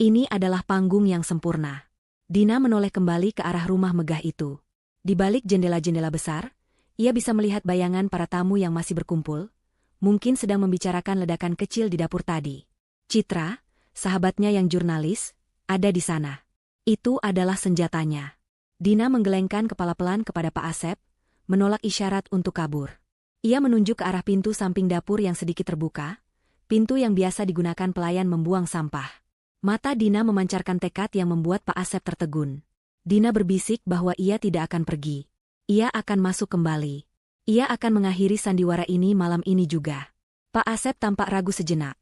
Ini adalah panggung yang sempurna. Dina menoleh kembali ke arah rumah megah itu. Di balik jendela-jendela besar, ia bisa melihat bayangan para tamu yang masih berkumpul, mungkin sedang membicarakan ledakan kecil di dapur tadi. Citra, sahabatnya yang jurnalis, ada di sana. Itu adalah senjatanya. Dina menggelengkan kepala pelan kepada Pak Asep, menolak isyarat untuk kabur. Ia menunjuk ke arah pintu samping dapur yang sedikit terbuka, pintu yang biasa digunakan pelayan membuang sampah. Mata Dina memancarkan tekad yang membuat Pak Asep tertegun. Dina berbisik bahwa ia tidak akan pergi. Ia akan masuk kembali. Ia akan mengakhiri sandiwara ini malam ini juga. Pak Asep tampak ragu sejenak.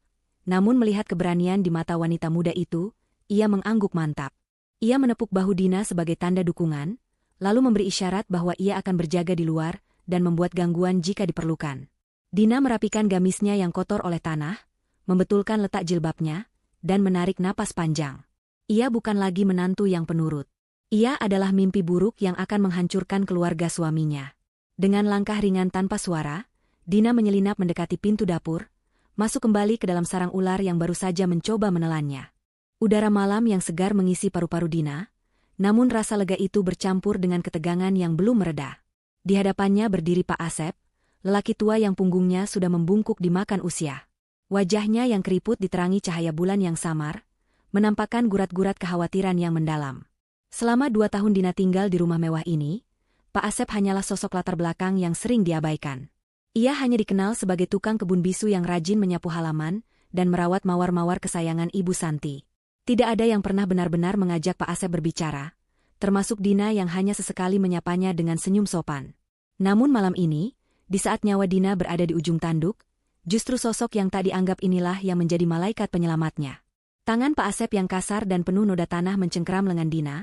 Namun melihat keberanian di mata wanita muda itu, ia mengangguk mantap. Ia menepuk bahu Dina sebagai tanda dukungan, lalu memberi isyarat bahwa ia akan berjaga di luar dan membuat gangguan jika diperlukan. Dina merapikan gamisnya yang kotor oleh tanah, membetulkan letak jilbabnya, dan menarik napas panjang. Ia bukan lagi menantu yang penurut. Ia adalah mimpi buruk yang akan menghancurkan keluarga suaminya. Dengan langkah ringan tanpa suara, Dina menyelinap mendekati pintu dapur, masuk kembali ke dalam sarang ular yang baru saja mencoba menelannya. Udara malam yang segar mengisi paru-paru Dina, namun rasa lega itu bercampur dengan ketegangan yang belum mereda. Di hadapannya berdiri Pak Asep, lelaki tua yang punggungnya sudah membungkuk dimakan usia. Wajahnya yang keriput diterangi cahaya bulan yang samar, menampakkan gurat-gurat kekhawatiran yang mendalam. Selama 2 tahun Dina tinggal di rumah mewah ini, Pak Asep hanyalah sosok latar belakang yang sering diabaikan. Ia hanya dikenal sebagai tukang kebun bisu yang rajin menyapu halaman dan merawat mawar-mawar kesayangan Ibu Santi. Tidak ada yang pernah benar-benar mengajak Pak Asep berbicara, termasuk Dina yang hanya sesekali menyapanya dengan senyum sopan. Namun malam ini, di saat nyawa Dina berada di ujung tanduk, justru sosok yang tak dianggap inilah yang menjadi malaikat penyelamatnya. Tangan Pak Asep yang kasar dan penuh noda tanah mencengkeram lengan Dina,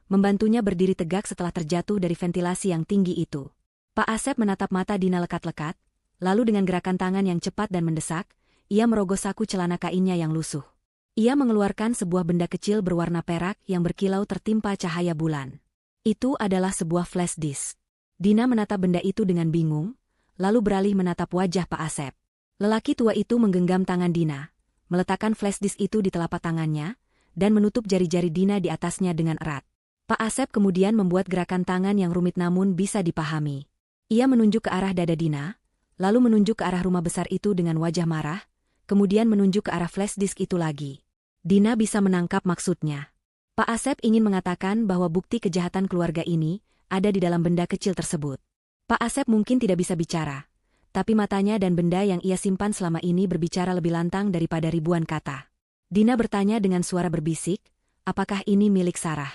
membantunya berdiri tegak setelah terjatuh dari ventilasi yang tinggi itu. Pak Asep menatap mata Dina lekat-lekat, lalu dengan gerakan tangan yang cepat dan mendesak, ia merogoh saku celana kainnya yang lusuh. Ia mengeluarkan sebuah benda kecil berwarna perak yang berkilau tertimpa cahaya bulan. Itu adalah sebuah flash disk. Dina menatap benda itu dengan bingung, lalu beralih menatap wajah Pak Asep. Lelaki tua itu menggenggam tangan Dina, meletakkan flash disk itu di telapak tangannya, dan menutup jari-jari Dina di atasnya dengan erat. Pak Asep kemudian membuat gerakan tangan yang rumit namun bisa dipahami. Ia menunjuk ke arah dada Dina, lalu menunjuk ke arah rumah besar itu dengan wajah marah, kemudian menunjuk ke arah flash disk itu lagi. Dina bisa menangkap maksudnya. Pak Asep ingin mengatakan bahwa bukti kejahatan keluarga ini ada di dalam benda kecil tersebut. Pak Asep mungkin tidak bisa bicara, tapi matanya dan benda yang ia simpan selama ini berbicara lebih lantang daripada ribuan kata. Dina bertanya dengan suara berbisik, apakah ini milik Sarah?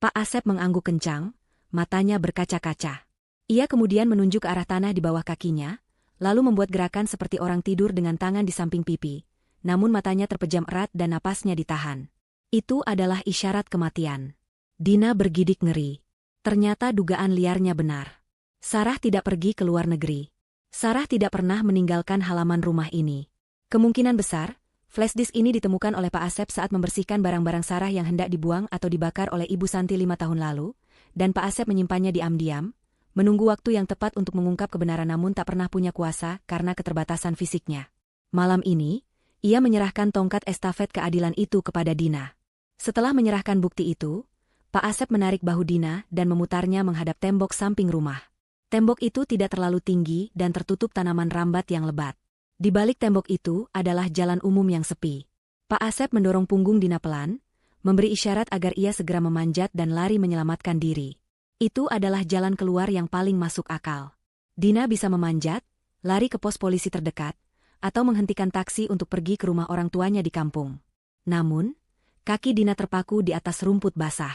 Pak Asep mengangguk kencang, matanya berkaca-kaca. Ia kemudian menunjuk ke arah tanah di bawah kakinya, lalu membuat gerakan seperti orang tidur dengan tangan di samping pipi. Namun matanya terpejam erat dan napasnya ditahan. Itu adalah isyarat kematian. Dina bergidik ngeri. Ternyata dugaan liarnya benar. Sarah tidak pergi ke luar negeri. Sarah tidak pernah meninggalkan halaman rumah ini. Kemungkinan besar, flash disk ini ditemukan oleh Pak Asep saat membersihkan barang-barang Sarah yang hendak dibuang atau dibakar oleh Ibu Santi 5 tahun lalu, dan Pak Asep menyimpannya diam-diam, menunggu waktu yang tepat untuk mengungkap kebenaran namun tak pernah punya kuasa karena keterbatasan fisiknya. Malam ini, ia menyerahkan tongkat estafet keadilan itu kepada Dina. Setelah menyerahkan bukti itu, Pak Asep menarik bahu Dina dan memutarnya menghadap tembok samping rumah. Tembok itu tidak terlalu tinggi dan tertutup tanaman rambat yang lebat. Di balik tembok itu adalah jalan umum yang sepi. Pak Asep mendorong punggung Dina pelan, memberi isyarat agar ia segera memanjat dan lari menyelamatkan diri. Itu adalah jalan keluar yang paling masuk akal. Dina bisa memanjat, lari ke pos polisi terdekat, atau menghentikan taksi untuk pergi ke rumah orang tuanya di kampung. Namun, kaki Dina terpaku di atas rumput basah.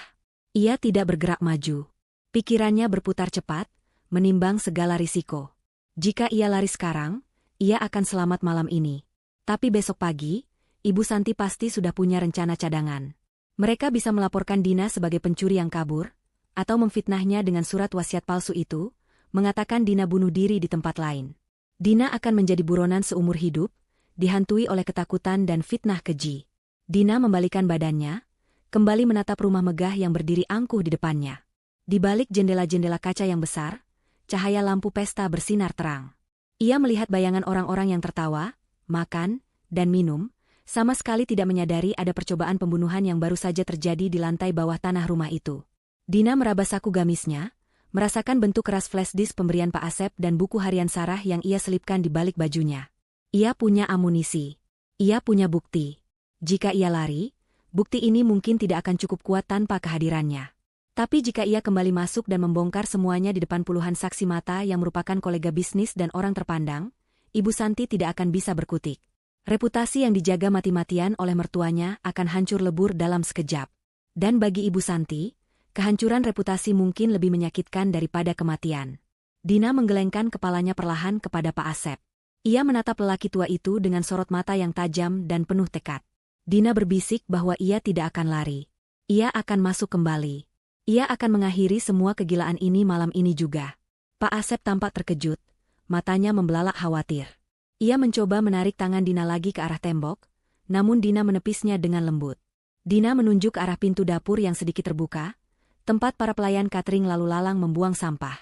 Ia tidak bergerak maju. Pikirannya berputar cepat, menimbang segala risiko. Jika ia lari sekarang, ia akan selamat malam ini. Tapi besok pagi, Ibu Santi pasti sudah punya rencana cadangan. Mereka bisa melaporkan Dina sebagai pencuri yang kabur, atau memfitnahnya dengan surat wasiat palsu itu, mengatakan Dina bunuh diri di tempat lain. Dina akan menjadi buronan seumur hidup, dihantui oleh ketakutan dan fitnah keji. Dina membalikan badannya, kembali menatap rumah megah yang berdiri angkuh di depannya. Di balik jendela-jendela kaca yang besar, cahaya lampu pesta bersinar terang. Ia melihat bayangan orang-orang yang tertawa, makan, dan minum, sama sekali tidak menyadari ada percobaan pembunuhan yang baru saja terjadi di lantai bawah tanah rumah itu. Dina meraba saku gamisnya, merasakan bentuk keras flash disk pemberian Pak Asep dan buku harian Sarah yang ia selipkan di balik bajunya. Ia punya amunisi. Ia punya bukti. Jika ia lari, bukti ini mungkin tidak akan cukup kuat tanpa kehadirannya. Tapi jika ia kembali masuk dan membongkar semuanya di depan puluhan saksi mata yang merupakan kolega bisnis dan orang terpandang, Ibu Santi tidak akan bisa berkutik. Reputasi yang dijaga mati-matian oleh mertuanya akan hancur lebur dalam sekejap. Dan bagi Ibu Santi, kehancuran reputasi mungkin lebih menyakitkan daripada kematian. Dina menggelengkan kepalanya perlahan kepada Pak Asep. Ia menatap lelaki tua itu dengan sorot mata yang tajam dan penuh tekad. Dina berbisik bahwa ia tidak akan lari. Ia akan masuk kembali. Ia akan mengakhiri semua kegilaan ini malam ini juga. Pak Asep tampak terkejut, matanya membelalak khawatir. Ia mencoba menarik tangan Dina lagi ke arah tembok, namun Dina menepisnya dengan lembut. Dina menunjuk ke arah pintu dapur yang sedikit terbuka, tempat para pelayan catering lalu lalang membuang sampah.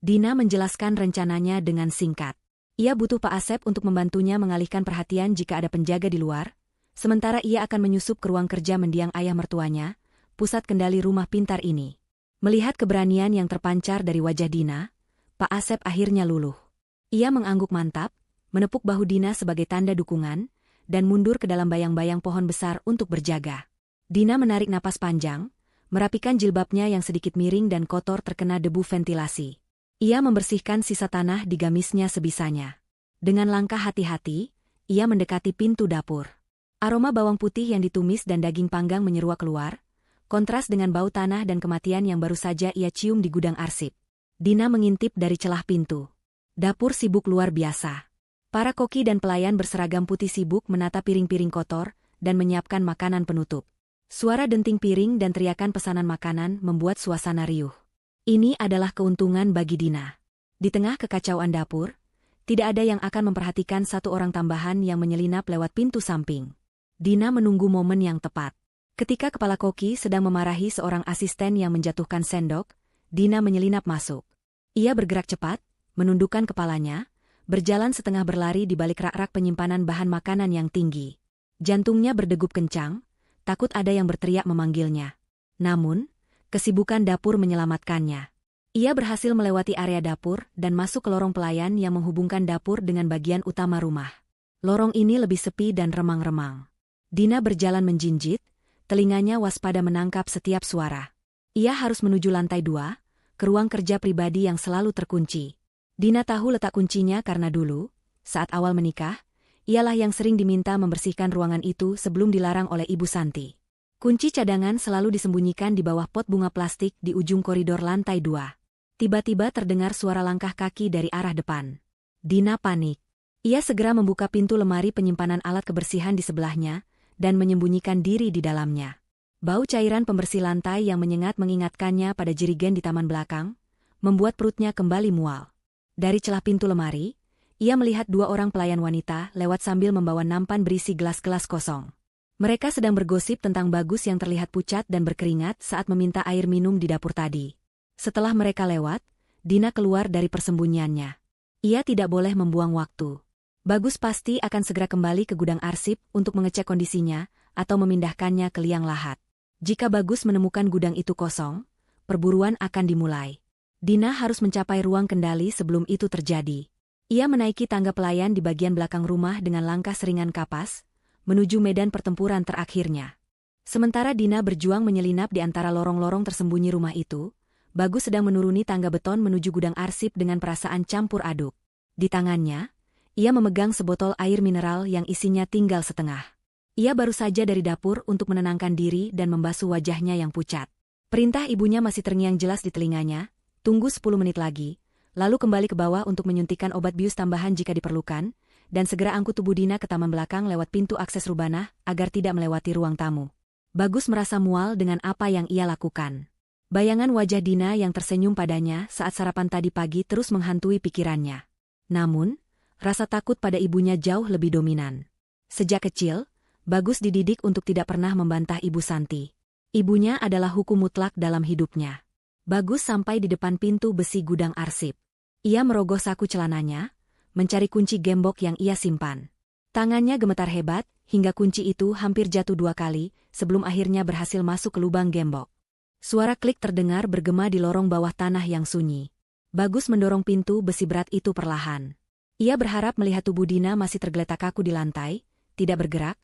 Dina menjelaskan rencananya dengan singkat. Ia butuh Pak Asep untuk membantunya mengalihkan perhatian jika ada penjaga di luar, sementara ia akan menyusup ke ruang kerja mendiang ayah mertuanya, pusat kendali rumah pintar ini. Melihat keberanian yang terpancar dari wajah Dina, Pak Asep akhirnya luluh. Ia mengangguk mantap, menepuk bahu Dina sebagai tanda dukungan, dan mundur ke dalam bayang-bayang pohon besar untuk berjaga. Dina menarik napas panjang, merapikan jilbabnya yang sedikit miring dan kotor terkena debu ventilasi. Ia membersihkan sisa tanah di gamisnya sebisanya. Dengan langkah hati-hati, ia mendekati pintu dapur. Aroma bawang putih yang ditumis dan daging panggang menyeruak keluar, kontras dengan bau tanah dan kematian yang baru saja ia cium di gudang arsip. Dina mengintip dari celah pintu. Dapur sibuk luar biasa. Para koki dan pelayan berseragam putih sibuk menata piring-piring kotor dan menyiapkan makanan penutup. Suara denting piring dan teriakan pesanan makanan membuat suasana riuh. Ini adalah keuntungan bagi Dina. Di tengah kekacauan dapur, tidak ada yang akan memperhatikan satu orang tambahan yang menyelinap lewat pintu samping. Dina menunggu momen yang tepat. Ketika kepala koki sedang memarahi seorang asisten yang menjatuhkan sendok, Dina menyelinap masuk. Ia bergerak cepat, menundukkan kepalanya, berjalan setengah berlari di balik rak-rak penyimpanan bahan makanan yang tinggi. Jantungnya berdegup kencang, takut ada yang berteriak memanggilnya. Namun, kesibukan dapur menyelamatkannya. Ia berhasil melewati area dapur dan masuk ke lorong pelayan yang menghubungkan dapur dengan bagian utama rumah. Lorong ini lebih sepi dan remang-remang. Dina berjalan menjinjit, telinganya waspada menangkap setiap suara. Ia harus menuju lantai 2, ke ruang kerja pribadi yang selalu terkunci. Dina tahu letak kuncinya karena dulu, saat awal menikah, ialah yang sering diminta membersihkan ruangan itu sebelum dilarang oleh Ibu Santi. Kunci cadangan selalu disembunyikan di bawah pot bunga plastik di ujung koridor lantai 2. Tiba-tiba terdengar suara langkah kaki dari arah depan. Dina panik. Ia segera membuka pintu lemari penyimpanan alat kebersihan di sebelahnya dan menyembunyikan diri di dalamnya. Bau cairan pembersih lantai yang menyengat mengingatkannya pada jerigen di taman belakang, membuat perutnya kembali mual. Dari celah pintu lemari, ia melihat 2 orang pelayan wanita lewat sambil membawa nampan berisi gelas-gelas kosong. Mereka sedang bergosip tentang Bagus yang terlihat pucat dan berkeringat saat meminta air minum di dapur tadi. Setelah mereka lewat, Dina keluar dari persembunyiannya. Ia tidak boleh membuang waktu. Bagus pasti akan segera kembali ke gudang arsip untuk mengecek kondisinya atau memindahkannya ke liang lahat. Jika Bagus menemukan gudang itu kosong, perburuan akan dimulai. Dina harus mencapai ruang kendali sebelum itu terjadi. Ia menaiki tangga pelayan di bagian belakang rumah dengan langkah seringan kapas, menuju medan pertempuran terakhirnya. Sementara Dina berjuang menyelinap di antara lorong-lorong tersembunyi rumah itu, Bagus sedang menuruni tangga beton menuju gudang arsip dengan perasaan campur aduk. Di tangannya, ia memegang sebotol air mineral yang isinya tinggal setengah. Ia baru saja dari dapur untuk menenangkan diri dan membasuh wajahnya yang pucat. Perintah ibunya masih terngiang jelas di telinganya, tunggu 10 menit lagi, lalu kembali ke bawah untuk menyuntikkan obat bius tambahan jika diperlukan, dan segera angkut tubuh Dina ke taman belakang lewat pintu akses rubanah agar tidak melewati ruang tamu. Bagus merasa mual dengan apa yang ia lakukan. Bayangan wajah Dina yang tersenyum padanya saat sarapan tadi pagi terus menghantui pikirannya. Namun, rasa takut pada ibunya jauh lebih dominan. Sejak kecil, Bagus dididik untuk tidak pernah membantah Ibu Santi. Ibunya adalah hukum mutlak dalam hidupnya. Bagus sampai di depan pintu besi gudang arsip. Ia merogoh saku celananya, mencari kunci gembok yang ia simpan. Tangannya gemetar hebat, hingga kunci itu hampir jatuh 2 kali, sebelum akhirnya berhasil masuk ke lubang gembok. Suara klik terdengar bergema di lorong bawah tanah yang sunyi. Bagus mendorong pintu besi berat itu perlahan. Ia berharap melihat tubuh Dina masih tergeletak kaku di lantai, tidak bergerak,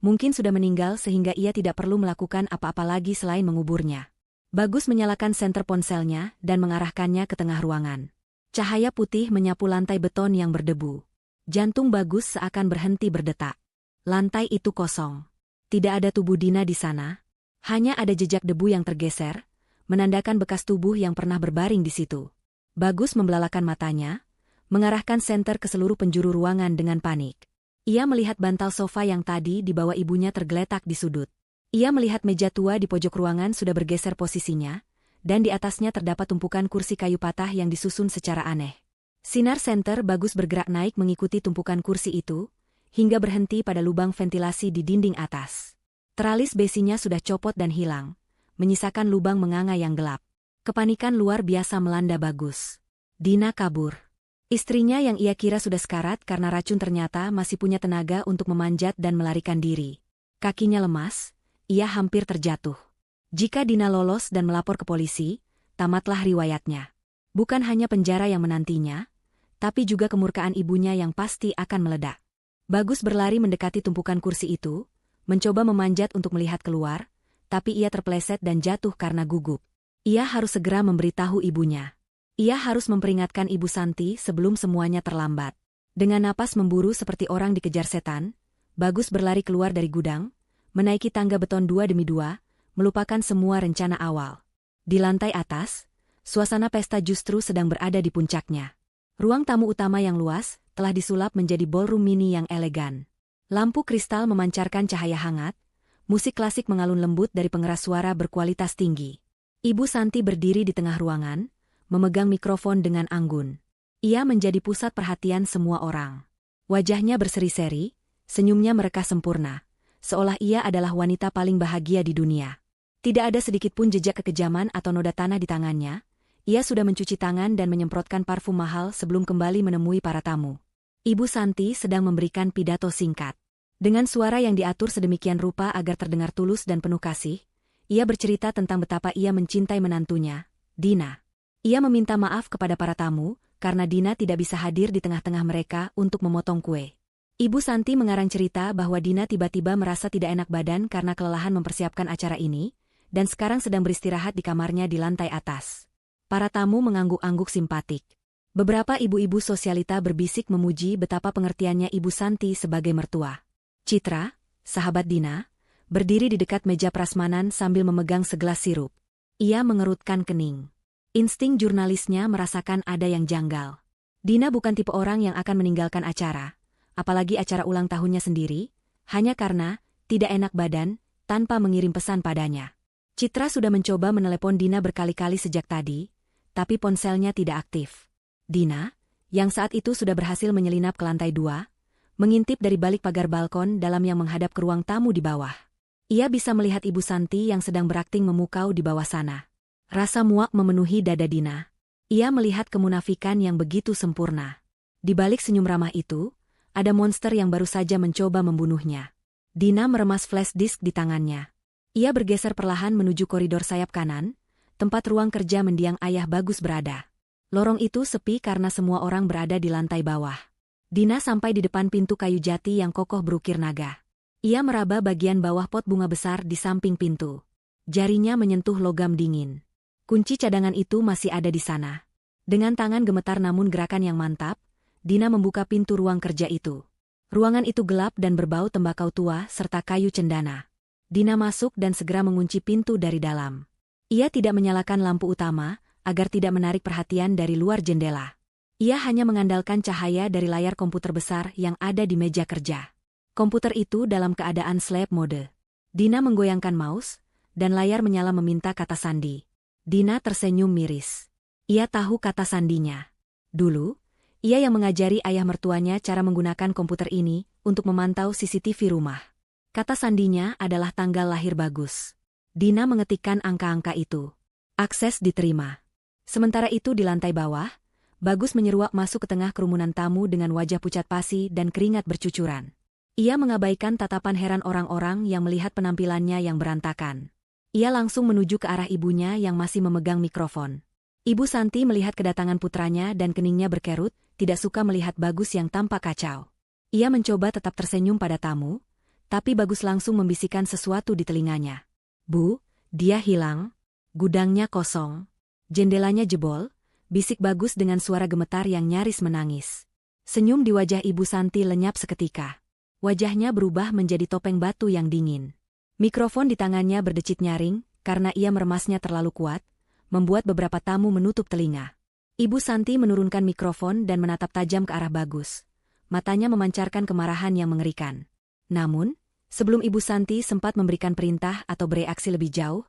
mungkin sudah meninggal sehingga ia tidak perlu melakukan apa-apa lagi selain menguburnya. Bagus menyalakan senter ponselnya dan mengarahkannya ke tengah ruangan. Cahaya putih menyapu lantai beton yang berdebu. Jantung Bagus seakan berhenti berdetak. Lantai itu kosong. Tidak ada tubuh Dina di sana. Hanya ada jejak debu yang tergeser, menandakan bekas tubuh yang pernah berbaring di situ. Bagus membelalakan matanya, mengarahkan senter ke seluruh penjuru ruangan dengan panik. Ia melihat bantal sofa yang tadi dibawa ibunya tergeletak di sudut. Ia melihat meja tua di pojok ruangan sudah bergeser posisinya, dan di atasnya terdapat tumpukan kursi kayu patah yang disusun secara aneh. Sinar senter Bagus bergerak naik mengikuti tumpukan kursi itu, hingga berhenti pada lubang ventilasi di dinding atas. Teralis besinya sudah copot dan hilang, menyisakan lubang menganga yang gelap. Kepanikan luar biasa melanda Bagus. Dina kabur. Istrinya yang ia kira sudah sekarat karena racun ternyata masih punya tenaga untuk memanjat dan melarikan diri. Kakinya lemas, ia hampir terjatuh. Jika Dina lolos dan melapor ke polisi, tamatlah riwayatnya. Bukan hanya penjara yang menantinya, tapi juga kemurkaan ibunya yang pasti akan meledak. Bagus berlari mendekati tumpukan kursi itu, mencoba memanjat untuk melihat keluar, tapi ia terpeleset dan jatuh karena gugup. Ia harus segera memberitahu ibunya. Ia harus memperingatkan Ibu Santi sebelum semuanya terlambat. Dengan napas memburu seperti orang dikejar setan, Bagus berlari keluar dari gudang, menaiki tangga beton 2 demi 2, melupakan semua rencana awal. Di lantai atas, suasana pesta justru sedang berada di puncaknya. Ruang tamu utama yang luas telah disulap menjadi ballroom mini yang elegan. Lampu kristal memancarkan cahaya hangat, musik klasik mengalun lembut dari pengeras suara berkualitas tinggi. Ibu Santi berdiri di tengah ruangan, memegang mikrofon dengan anggun. Ia menjadi pusat perhatian semua orang. Wajahnya berseri-seri, senyumnya mereka sempurna, seolah ia adalah wanita paling bahagia di dunia. Tidak ada sedikit pun jejak kekejaman atau noda tanah di tangannya. Ia sudah mencuci tangan dan menyemprotkan parfum mahal sebelum kembali menemui para tamu. Ibu Santi sedang memberikan pidato singkat. Dengan suara yang diatur sedemikian rupa agar terdengar tulus dan penuh kasih, ia bercerita tentang betapa ia mencintai menantunya, Dina. Ia meminta maaf kepada para tamu, karena Dina tidak bisa hadir di tengah-tengah mereka untuk memotong kue. Ibu Santi mengarang cerita bahwa Dina tiba-tiba merasa tidak enak badan karena kelelahan mempersiapkan acara ini, dan sekarang sedang beristirahat di kamarnya di lantai atas. Para tamu mengangguk-angguk simpatik. Beberapa ibu-ibu sosialita berbisik memuji betapa pengertiannya Ibu Santi sebagai mertua. Citra, sahabat Dina, berdiri di dekat meja prasmanan sambil memegang segelas sirup. Ia mengerutkan kening. Insting jurnalisnya merasakan ada yang janggal. Dina bukan tipe orang yang akan meninggalkan acara, apalagi acara ulang tahunnya sendiri, hanya karena tidak enak badan, tanpa mengirim pesan padanya. Citra sudah mencoba menelepon Dina berkali-kali sejak tadi, tapi ponselnya tidak aktif. Dina, yang saat itu sudah berhasil menyelinap ke lantai 2, mengintip dari balik pagar balkon dalam yang menghadap ke ruang tamu di bawah. Ia bisa melihat Ibu Santi yang sedang berakting memukau di bawah sana. Rasa muak memenuhi dada Dina. Ia melihat kemunafikan yang begitu sempurna. Di balik senyum ramah itu, ada monster yang baru saja mencoba membunuhnya. Dina meremas flash disk di tangannya. Ia bergeser perlahan menuju koridor sayap kanan, tempat ruang kerja mendiang Ayah Bagus berada. Lorong itu sepi karena semua orang berada di lantai bawah. Dina sampai di depan pintu kayu jati yang kokoh berukir naga. Ia meraba bagian bawah pot bunga besar di samping pintu. Jarinya menyentuh logam dingin. Kunci cadangan itu masih ada di sana. Dengan tangan gemetar namun gerakan yang mantap, Dina membuka pintu ruang kerja itu. Ruangan itu gelap dan berbau tembakau tua serta kayu cendana. Dina masuk dan segera mengunci pintu dari dalam. Ia tidak menyalakan lampu utama, agar tidak menarik perhatian dari luar jendela. Ia hanya mengandalkan cahaya dari layar komputer besar yang ada di meja kerja. Komputer itu dalam keadaan sleep mode. Dina menggoyangkan mouse, dan layar menyala meminta kata sandi. Dina tersenyum miris. Ia tahu kata sandinya. Dulu, ia yang mengajari ayah mertuanya cara menggunakan komputer ini untuk memantau CCTV rumah. Kata sandinya adalah tanggal lahir Bagus. Dina mengetikkan angka-angka itu. Akses diterima. Sementara itu di lantai bawah, Bagus menyeruak masuk ke tengah kerumunan tamu dengan wajah pucat pasi dan keringat bercucuran. Ia mengabaikan tatapan heran orang-orang yang melihat penampilannya yang berantakan. Ia langsung menuju ke arah ibunya yang masih memegang mikrofon. Ibu Santi melihat kedatangan putranya dan keningnya berkerut, tidak suka melihat Bagus yang tampak kacau. Ia mencoba tetap tersenyum pada tamu, tapi Bagus langsung membisikkan sesuatu di telinganya. "Bu, dia hilang. Gudangnya kosong. Jendelanya jebol," bisik Bagus dengan suara gemetar yang nyaris menangis. Senyum di wajah Ibu Santi lenyap seketika. Wajahnya berubah menjadi topeng batu yang dingin. Mikrofon di tangannya berdecit nyaring, karena ia meremasnya terlalu kuat, membuat beberapa tamu menutup telinga. Ibu Santi menurunkan mikrofon dan menatap tajam ke arah Bagus. Matanya memancarkan kemarahan yang mengerikan. Namun, sebelum Ibu Santi sempat memberikan perintah atau bereaksi lebih jauh,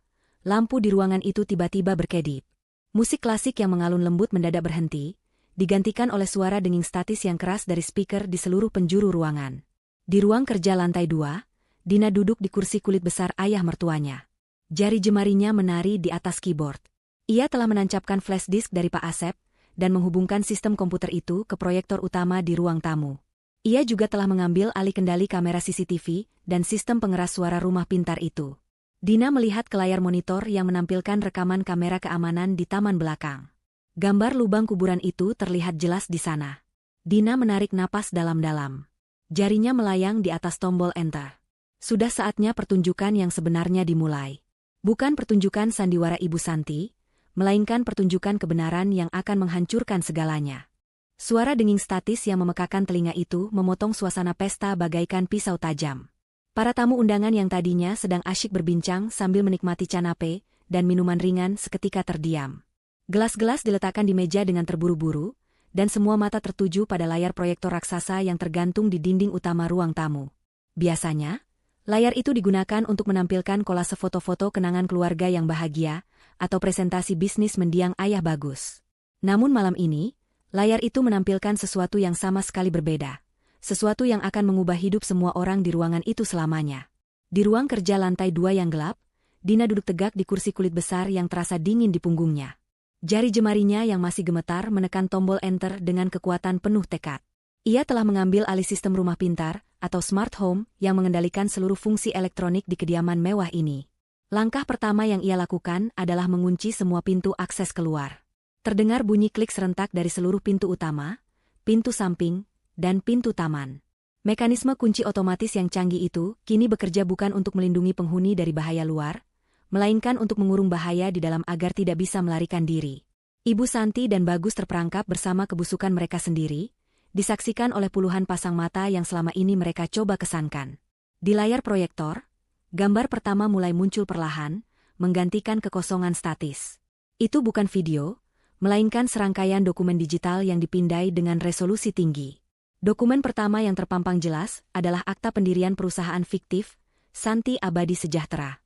lampu di ruangan itu tiba-tiba berkedip. Musik klasik yang mengalun lembut mendadak berhenti, digantikan oleh suara denging statis yang keras dari speaker di seluruh penjuru ruangan. Di ruang kerja lantai 2, Dina duduk di kursi kulit besar ayah mertuanya. Jari jemarinya menari di atas keyboard. Ia telah menancapkan flash disk dari Pak Asep dan menghubungkan sistem komputer itu ke proyektor utama di ruang tamu. Ia juga telah mengambil alih kendali kamera CCTV dan sistem pengeras suara rumah pintar itu. Dina melihat ke layar monitor yang menampilkan rekaman kamera keamanan di taman belakang. Gambar lubang kuburan itu terlihat jelas di sana. Dina menarik napas dalam-dalam. Jarinya melayang di atas tombol enter. Sudah saatnya pertunjukan yang sebenarnya dimulai. Bukan pertunjukan sandiwara Ibu Santi, melainkan pertunjukan kebenaran yang akan menghancurkan segalanya. Suara denging statis yang memekakan telinga itu memotong suasana pesta bagaikan pisau tajam. Para tamu undangan yang tadinya sedang asyik berbincang sambil menikmati canape dan minuman ringan seketika terdiam. Gelas-gelas diletakkan di meja dengan terburu-buru, dan semua mata tertuju pada layar proyektor raksasa yang tergantung di dinding utama ruang tamu. Biasanya, layar itu digunakan untuk menampilkan kolase foto-foto kenangan keluarga yang bahagia atau presentasi bisnis mendiang ayah Bagus. Namun malam ini, layar itu menampilkan sesuatu yang sama sekali berbeda. Sesuatu yang akan mengubah hidup semua orang di ruangan itu selamanya. Di ruang kerja lantai 2 yang gelap, Dina duduk tegak di kursi kulit besar yang terasa dingin di punggungnya. Jari jemarinya yang masih gemetar menekan tombol enter dengan kekuatan penuh tekad. Ia telah mengambil alih sistem rumah pintar, atau smart home, yang mengendalikan seluruh fungsi elektronik di kediaman mewah ini. Langkah pertama yang ia lakukan adalah mengunci semua pintu akses keluar. Terdengar bunyi klik serentak dari seluruh pintu utama, pintu samping, dan pintu taman. Mekanisme kunci otomatis yang canggih itu kini bekerja bukan untuk melindungi penghuni dari bahaya luar, melainkan untuk mengurung bahaya di dalam agar tidak bisa melarikan diri. Ibu Santi dan Bagus terperangkap bersama kebusukan mereka sendiri, disaksikan oleh puluhan pasang mata yang selama ini mereka coba kesankan. Di layar proyektor, gambar pertama mulai muncul perlahan, menggantikan kekosongan statis. Itu bukan video, melainkan serangkaian dokumen digital yang dipindai dengan resolusi tinggi. Dokumen pertama yang terpampang jelas adalah akta pendirian perusahaan fiktif, Santi Abadi Sejahtera.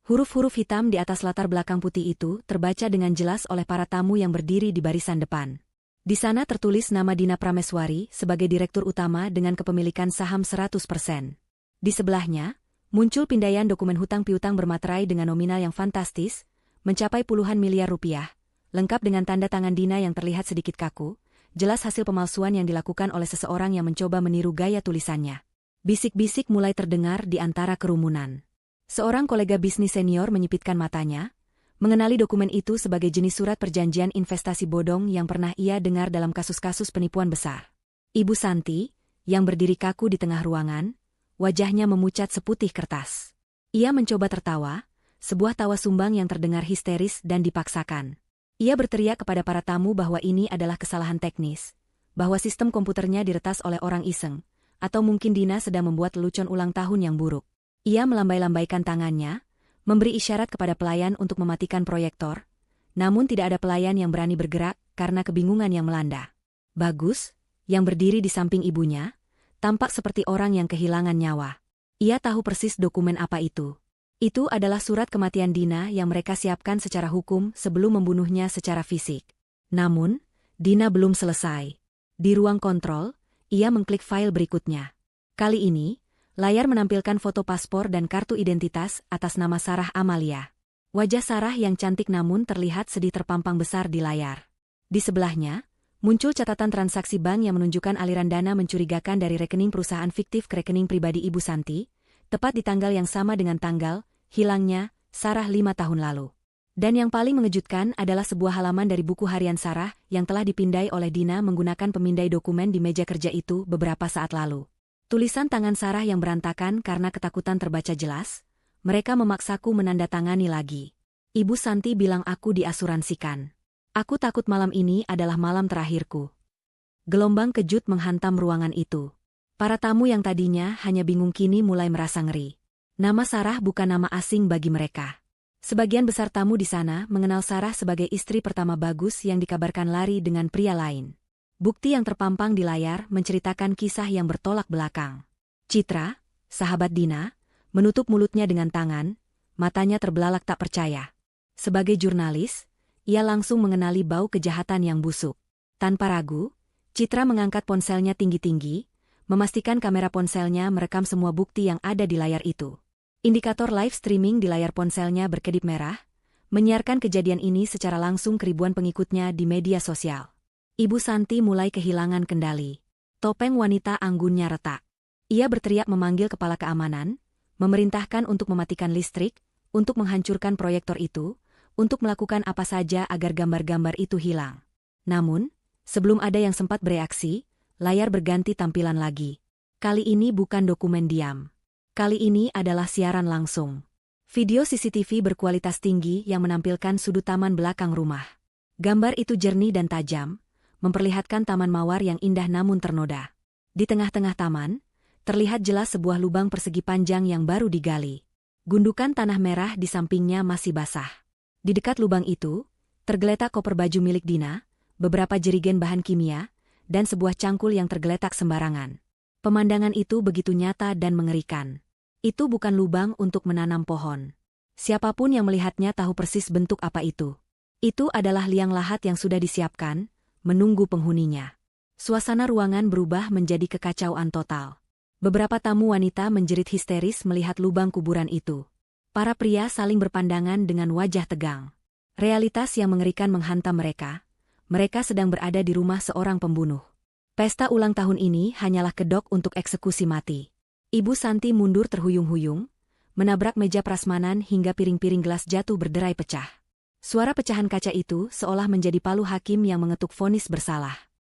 Huruf-huruf hitam di atas latar belakang putih itu terbaca dengan jelas oleh para tamu yang berdiri di barisan depan. Di sana tertulis nama Dina Prameswari sebagai direktur utama dengan kepemilikan saham 100%. Di sebelahnya, muncul pindaian dokumen hutang piutang bermaterai dengan nominal yang fantastis, mencapai puluhan miliar rupiah, lengkap dengan tanda tangan Dina yang terlihat sedikit kaku, jelas hasil pemalsuan yang dilakukan oleh seseorang yang mencoba meniru gaya tulisannya. Bisik-bisik mulai terdengar di antara kerumunan. Seorang kolega bisnis senior menyipitkan matanya, mengenali dokumen itu sebagai jenis surat perjanjian investasi bodong yang pernah ia dengar dalam kasus-kasus penipuan besar. Ibu Santi, yang berdiri kaku di tengah ruangan, wajahnya memucat seputih kertas. Ia mencoba tertawa, sebuah tawa sumbang yang terdengar histeris dan dipaksakan. Ia berteriak kepada para tamu bahwa ini adalah kesalahan teknis, bahwa sistem komputernya diretas oleh orang iseng, atau mungkin Dina sedang membuat lelucon ulang tahun yang buruk. Ia melambai-lambaikan tangannya, memberi isyarat kepada pelayan untuk mematikan proyektor, namun tidak ada pelayan yang berani bergerak karena kebingungan yang melanda. Bagus, yang berdiri di samping ibunya, tampak seperti orang yang kehilangan nyawa. Ia tahu persis dokumen apa itu. Itu adalah surat kematian Dina yang mereka siapkan secara hukum sebelum membunuhnya secara fisik. Namun, Dina belum selesai. Di ruang kontrol, ia mengklik file berikutnya. Kali ini, layar menampilkan foto paspor dan kartu identitas atas nama Sarah Amalia. Wajah Sarah yang cantik namun terlihat sedih terpampang besar di layar. Di sebelahnya, muncul catatan transaksi bank yang menunjukkan aliran dana mencurigakan dari rekening perusahaan fiktif ke rekening pribadi Ibu Santi, tepat di tanggal yang sama dengan tanggal hilangnya Sarah 5 tahun lalu. Dan yang paling mengejutkan adalah sebuah halaman dari buku harian Sarah yang telah dipindai oleh Dina menggunakan pemindai dokumen di meja kerja itu beberapa saat lalu. Tulisan tangan Sarah yang berantakan karena ketakutan terbaca jelas, mereka memaksaku menandatangani lagi. Ibu Santi bilang aku diasuransikan. Aku takut malam ini adalah malam terakhirku. Gelombang kejut menghantam ruangan itu. Para tamu yang tadinya hanya bingung kini mulai merasa ngeri. Nama Sarah bukan nama asing bagi mereka. Sebagian besar tamu di sana mengenal Sarah sebagai istri pertama Bagus yang dikabarkan lari dengan pria lain. Bukti yang terpampang di layar menceritakan kisah yang bertolak belakang. Citra, sahabat Dina, menutup mulutnya dengan tangan, matanya terbelalak tak percaya. Sebagai jurnalis, ia langsung mengenali bau kejahatan yang busuk. Tanpa ragu, Citra mengangkat ponselnya tinggi-tinggi, memastikan kamera ponselnya merekam semua bukti yang ada di layar itu. Indikator live streaming di layar ponselnya berkedip merah, menyiarkan kejadian ini secara langsung ke ribuan pengikutnya di media sosial. Ibu Santi mulai kehilangan kendali. Topeng wanita anggunnya retak. Ia berteriak memanggil kepala keamanan, memerintahkan untuk mematikan listrik, untuk menghancurkan proyektor itu, untuk melakukan apa saja agar gambar-gambar itu hilang. Namun, sebelum ada yang sempat bereaksi, layar berganti tampilan lagi. Kali ini bukan dokumen diam. Kali ini adalah siaran langsung. Video CCTV berkualitas tinggi yang menampilkan sudut taman belakang rumah. Gambar itu jernih dan tajam, memperlihatkan taman mawar yang indah namun ternoda. Di tengah-tengah taman, terlihat jelas sebuah lubang persegi panjang yang baru digali. Gundukan tanah merah di sampingnya masih basah. Di dekat lubang itu, tergeletak koper baju milik Dina, beberapa jerigen bahan kimia, dan sebuah cangkul yang tergeletak sembarangan. Pemandangan itu begitu nyata dan mengerikan. Itu bukan lubang untuk menanam pohon. Siapapun yang melihatnya tahu persis bentuk apa itu. Itu adalah liang lahat yang sudah disiapkan, menunggu penghuninya. Suasana ruangan berubah menjadi kekacauan total. Beberapa tamu wanita menjerit histeris melihat lubang kuburan itu. Para pria saling berpandangan dengan wajah tegang. Realitas yang mengerikan menghantam mereka. Mereka sedang berada di rumah seorang pembunuh. Pesta ulang tahun ini hanyalah kedok untuk eksekusi mati. Ibu Santi mundur terhuyung-huyung, menabrak meja prasmanan hingga piring-piring gelas jatuh berderai pecah. Suara pecahan kaca itu seolah menjadi palu hakim yang mengetuk vonis bersalah.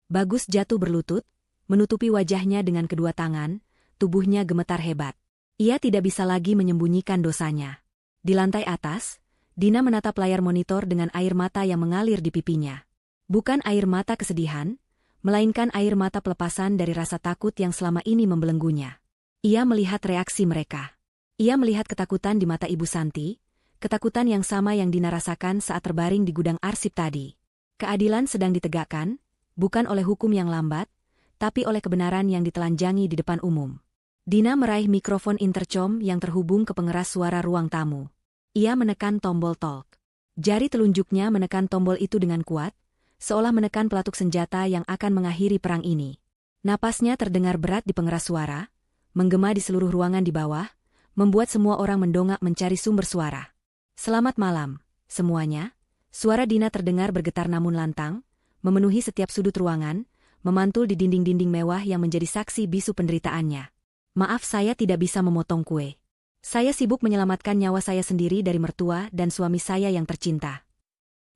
Bagus jatuh berlutut, menutupi wajahnya dengan kedua tangan, tubuhnya gemetar hebat. Ia tidak bisa lagi menyembunyikan dosanya. Di lantai atas, Dina menatap layar monitor dengan air mata yang mengalir di pipinya. Bukan air mata kesedihan, melainkan air mata pelepasan dari rasa takut yang selama ini membelenggunya. Ia melihat reaksi mereka. Ia melihat ketakutan di mata Ibu Santi, ketakutan yang sama yang Dina rasakan saat terbaring di gudang arsip tadi. Keadilan sedang ditegakkan, bukan oleh hukum yang lambat, tapi oleh kebenaran yang ditelanjangi di depan umum. Dina meraih mikrofon intercom yang terhubung ke pengeras suara ruang tamu. Ia menekan tombol talk. Jari telunjuknya menekan tombol itu dengan kuat, seolah menekan pelatuk senjata yang akan mengakhiri perang ini. Napasnya terdengar berat di pengeras suara, menggema di seluruh ruangan di bawah, membuat semua orang mendongak mencari sumber suara. Selamat malam, semuanya. Suara Dina terdengar bergetar namun lantang, memenuhi setiap sudut ruangan, memantul di dinding-dinding mewah yang menjadi saksi bisu penderitaannya. Maaf, saya tidak bisa memotong kue. Saya sibuk menyelamatkan nyawa saya sendiri dari mertua dan suami saya yang tercinta.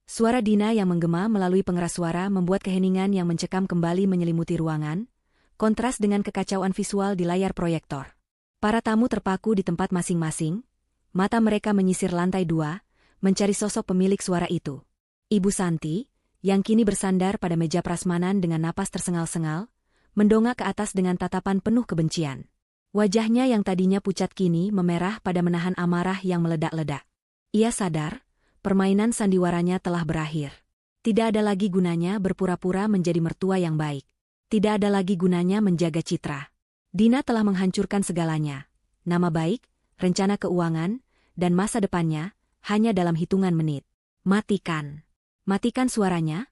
Suara Dina yang menggema melalui pengeras suara membuat keheningan yang mencekam kembali menyelimuti ruangan, kontras dengan kekacauan visual di layar proyektor. Para tamu terpaku di tempat masing-masing, mata mereka menyisir lantai 2, mencari sosok pemilik suara itu. Ibu Santi, yang kini bersandar pada meja prasmanan dengan napas tersengal-sengal, mendongak ke atas dengan tatapan penuh kebencian. Wajahnya yang tadinya pucat kini memerah pada menahan amarah yang meledak-ledak. Ia sadar, permainan sandiwaranya telah berakhir. Tidak ada lagi gunanya berpura-pura menjadi mertua yang baik. Tidak ada lagi gunanya menjaga citra. Dina telah menghancurkan segalanya. Nama baik, rencana keuangan, dan masa depannya, hanya dalam hitungan menit. Matikan. Matikan suaranya,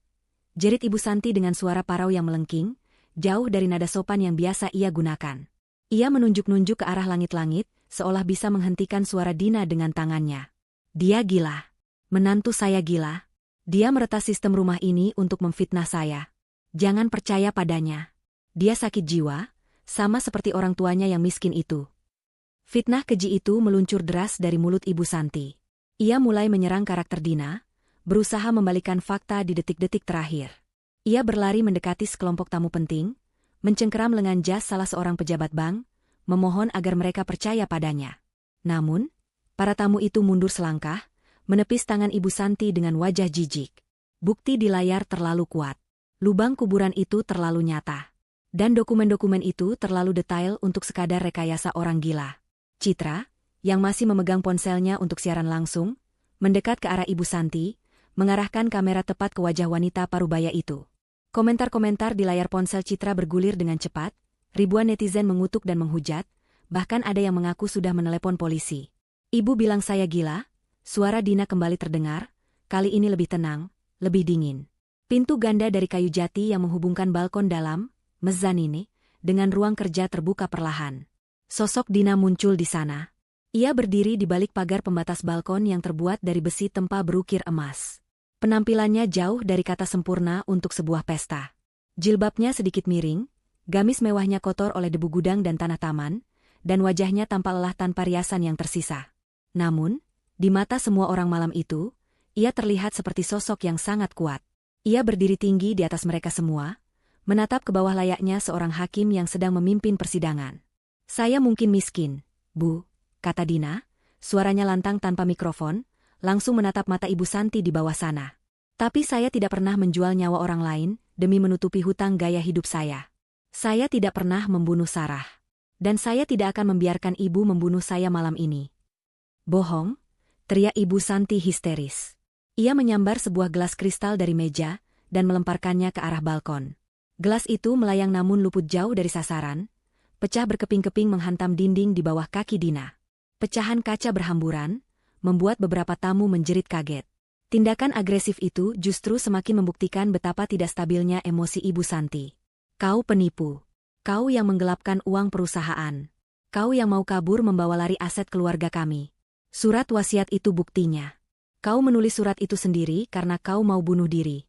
jerit Ibu Santi dengan suara parau yang melengking, jauh dari nada sopan yang biasa ia gunakan. Ia menunjuk-nunjuk ke arah langit-langit, seolah bisa menghentikan suara Dina dengan tangannya. Dia gila. Menantu saya gila. Dia meretas sistem rumah ini untuk memfitnah saya. Jangan percaya padanya. Dia sakit jiwa, sama seperti orang tuanya yang miskin itu. Fitnah keji itu meluncur deras dari mulut Ibu Santi. Ia mulai menyerang karakter Dina, berusaha membalikan fakta di detik-detik terakhir. Ia berlari mendekati sekelompok tamu penting, mencengkeram lengan jas salah seorang pejabat bank, memohon agar mereka percaya padanya. Namun, para tamu itu mundur selangkah, menepis tangan Ibu Santi dengan wajah jijik. Bukti di layar terlalu kuat. Lubang kuburan itu terlalu nyata. Dan dokumen-dokumen itu terlalu detail untuk sekadar rekayasa orang gila. Citra, yang masih memegang ponselnya untuk siaran langsung, mendekat ke arah Ibu Santi, mengarahkan kamera tepat ke wajah wanita parubaya itu. Komentar-komentar di layar ponsel Citra bergulir dengan cepat, ribuan netizen mengutuk dan menghujat, bahkan ada yang mengaku sudah menelepon polisi. Ibu bilang saya gila, suara Dina kembali terdengar, kali ini lebih tenang, lebih dingin. Pintu ganda dari kayu jati yang menghubungkan balkon dalam, mezzanine, dengan ruang kerja terbuka perlahan. Sosok Dina muncul di sana. Ia berdiri di balik pagar pembatas balkon yang terbuat dari besi tempa berukir emas. Penampilannya jauh dari kata sempurna untuk sebuah pesta. Jilbabnya sedikit miring, gamis mewahnya kotor oleh debu gudang dan tanah taman, dan wajahnya tampak lelah tanpa riasan yang tersisa. Namun, di mata semua orang malam itu, ia terlihat seperti sosok yang sangat kuat. Ia berdiri tinggi di atas mereka semua, menatap ke bawah layaknya seorang hakim yang sedang memimpin persidangan. Saya mungkin miskin, Bu, kata Dina, suaranya lantang tanpa mikrofon, langsung menatap mata Ibu Santi di bawah sana. Tapi saya tidak pernah menjual nyawa orang lain demi menutupi hutang gaya hidup saya. Saya tidak pernah membunuh Sarah. Dan saya tidak akan membiarkan ibu membunuh saya malam ini. Bohong, teriak Ibu Santi histeris. Ia menyambar sebuah gelas kristal dari meja dan melemparkannya ke arah balkon. Gelas itu melayang namun luput jauh dari sasaran, pecah berkeping-keping menghantam dinding di bawah kaki Dina. Pecahan kaca berhamburan, membuat beberapa tamu menjerit kaget. Tindakan agresif itu justru semakin membuktikan betapa tidak stabilnya emosi Ibu Santi. Kau penipu. Kau yang menggelapkan uang perusahaan. Kau yang mau kabur membawa lari aset keluarga kami. Surat wasiat itu buktinya. Kau menulis surat itu sendiri karena kau mau bunuh diri.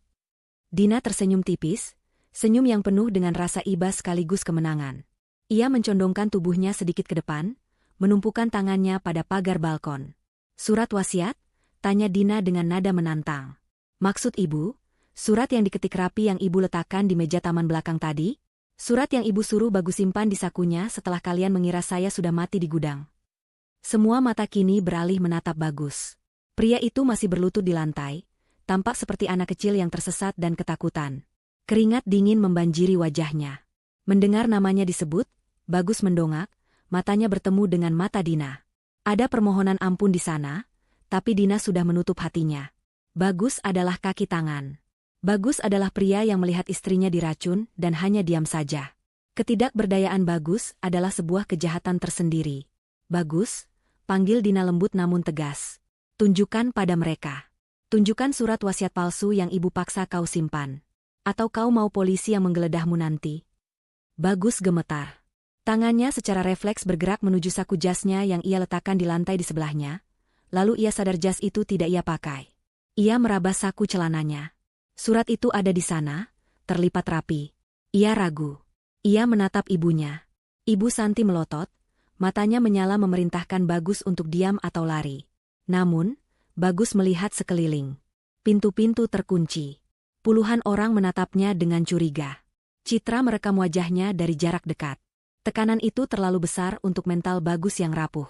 Dina tersenyum tipis, senyum yang penuh dengan rasa iba sekaligus kemenangan. Ia mencondongkan tubuhnya sedikit ke depan, menumpukan tangannya pada pagar balkon. Surat wasiat? Tanya Dina dengan nada menantang. Maksud ibu, surat yang diketik rapi yang ibu letakkan di meja taman belakang tadi? Surat yang ibu suruh Bagus simpan di sakunya setelah kalian mengira saya sudah mati di gudang. Semua mata kini beralih menatap Bagus. Pria itu masih berlutut di lantai, tampak seperti anak kecil yang tersesat dan ketakutan. Keringat dingin membanjiri wajahnya. Mendengar namanya disebut, Bagus mendongak, matanya bertemu dengan mata Dina. Ada permohonan ampun di sana, tapi Dina sudah menutup hatinya. Bagus adalah kaki tangan. Bagus adalah pria yang melihat istrinya diracun dan hanya diam saja. Ketidakberdayaan Bagus adalah sebuah kejahatan tersendiri. Bagus, panggil Dina lembut namun tegas. Tunjukkan pada mereka. Tunjukkan surat wasiat palsu yang ibu paksa kau simpan. Atau kau mau polisi yang menggeledahmu nanti? Bagus gemetar. Tangannya secara refleks bergerak menuju saku jasnya yang ia letakkan di lantai di sebelahnya, lalu ia sadar jas itu tidak ia pakai. Ia meraba saku celananya. Surat itu ada di sana, terlipat rapi. Ia ragu. Ia menatap ibunya. Ibu Santi melotot, matanya menyala memerintahkan Bagus untuk diam atau lari. Namun, Bagus melihat sekeliling. Pintu-pintu terkunci. Puluhan orang menatapnya dengan curiga. Citra merekam wajahnya dari jarak dekat. Tekanan itu terlalu besar untuk mental Bagus yang rapuh.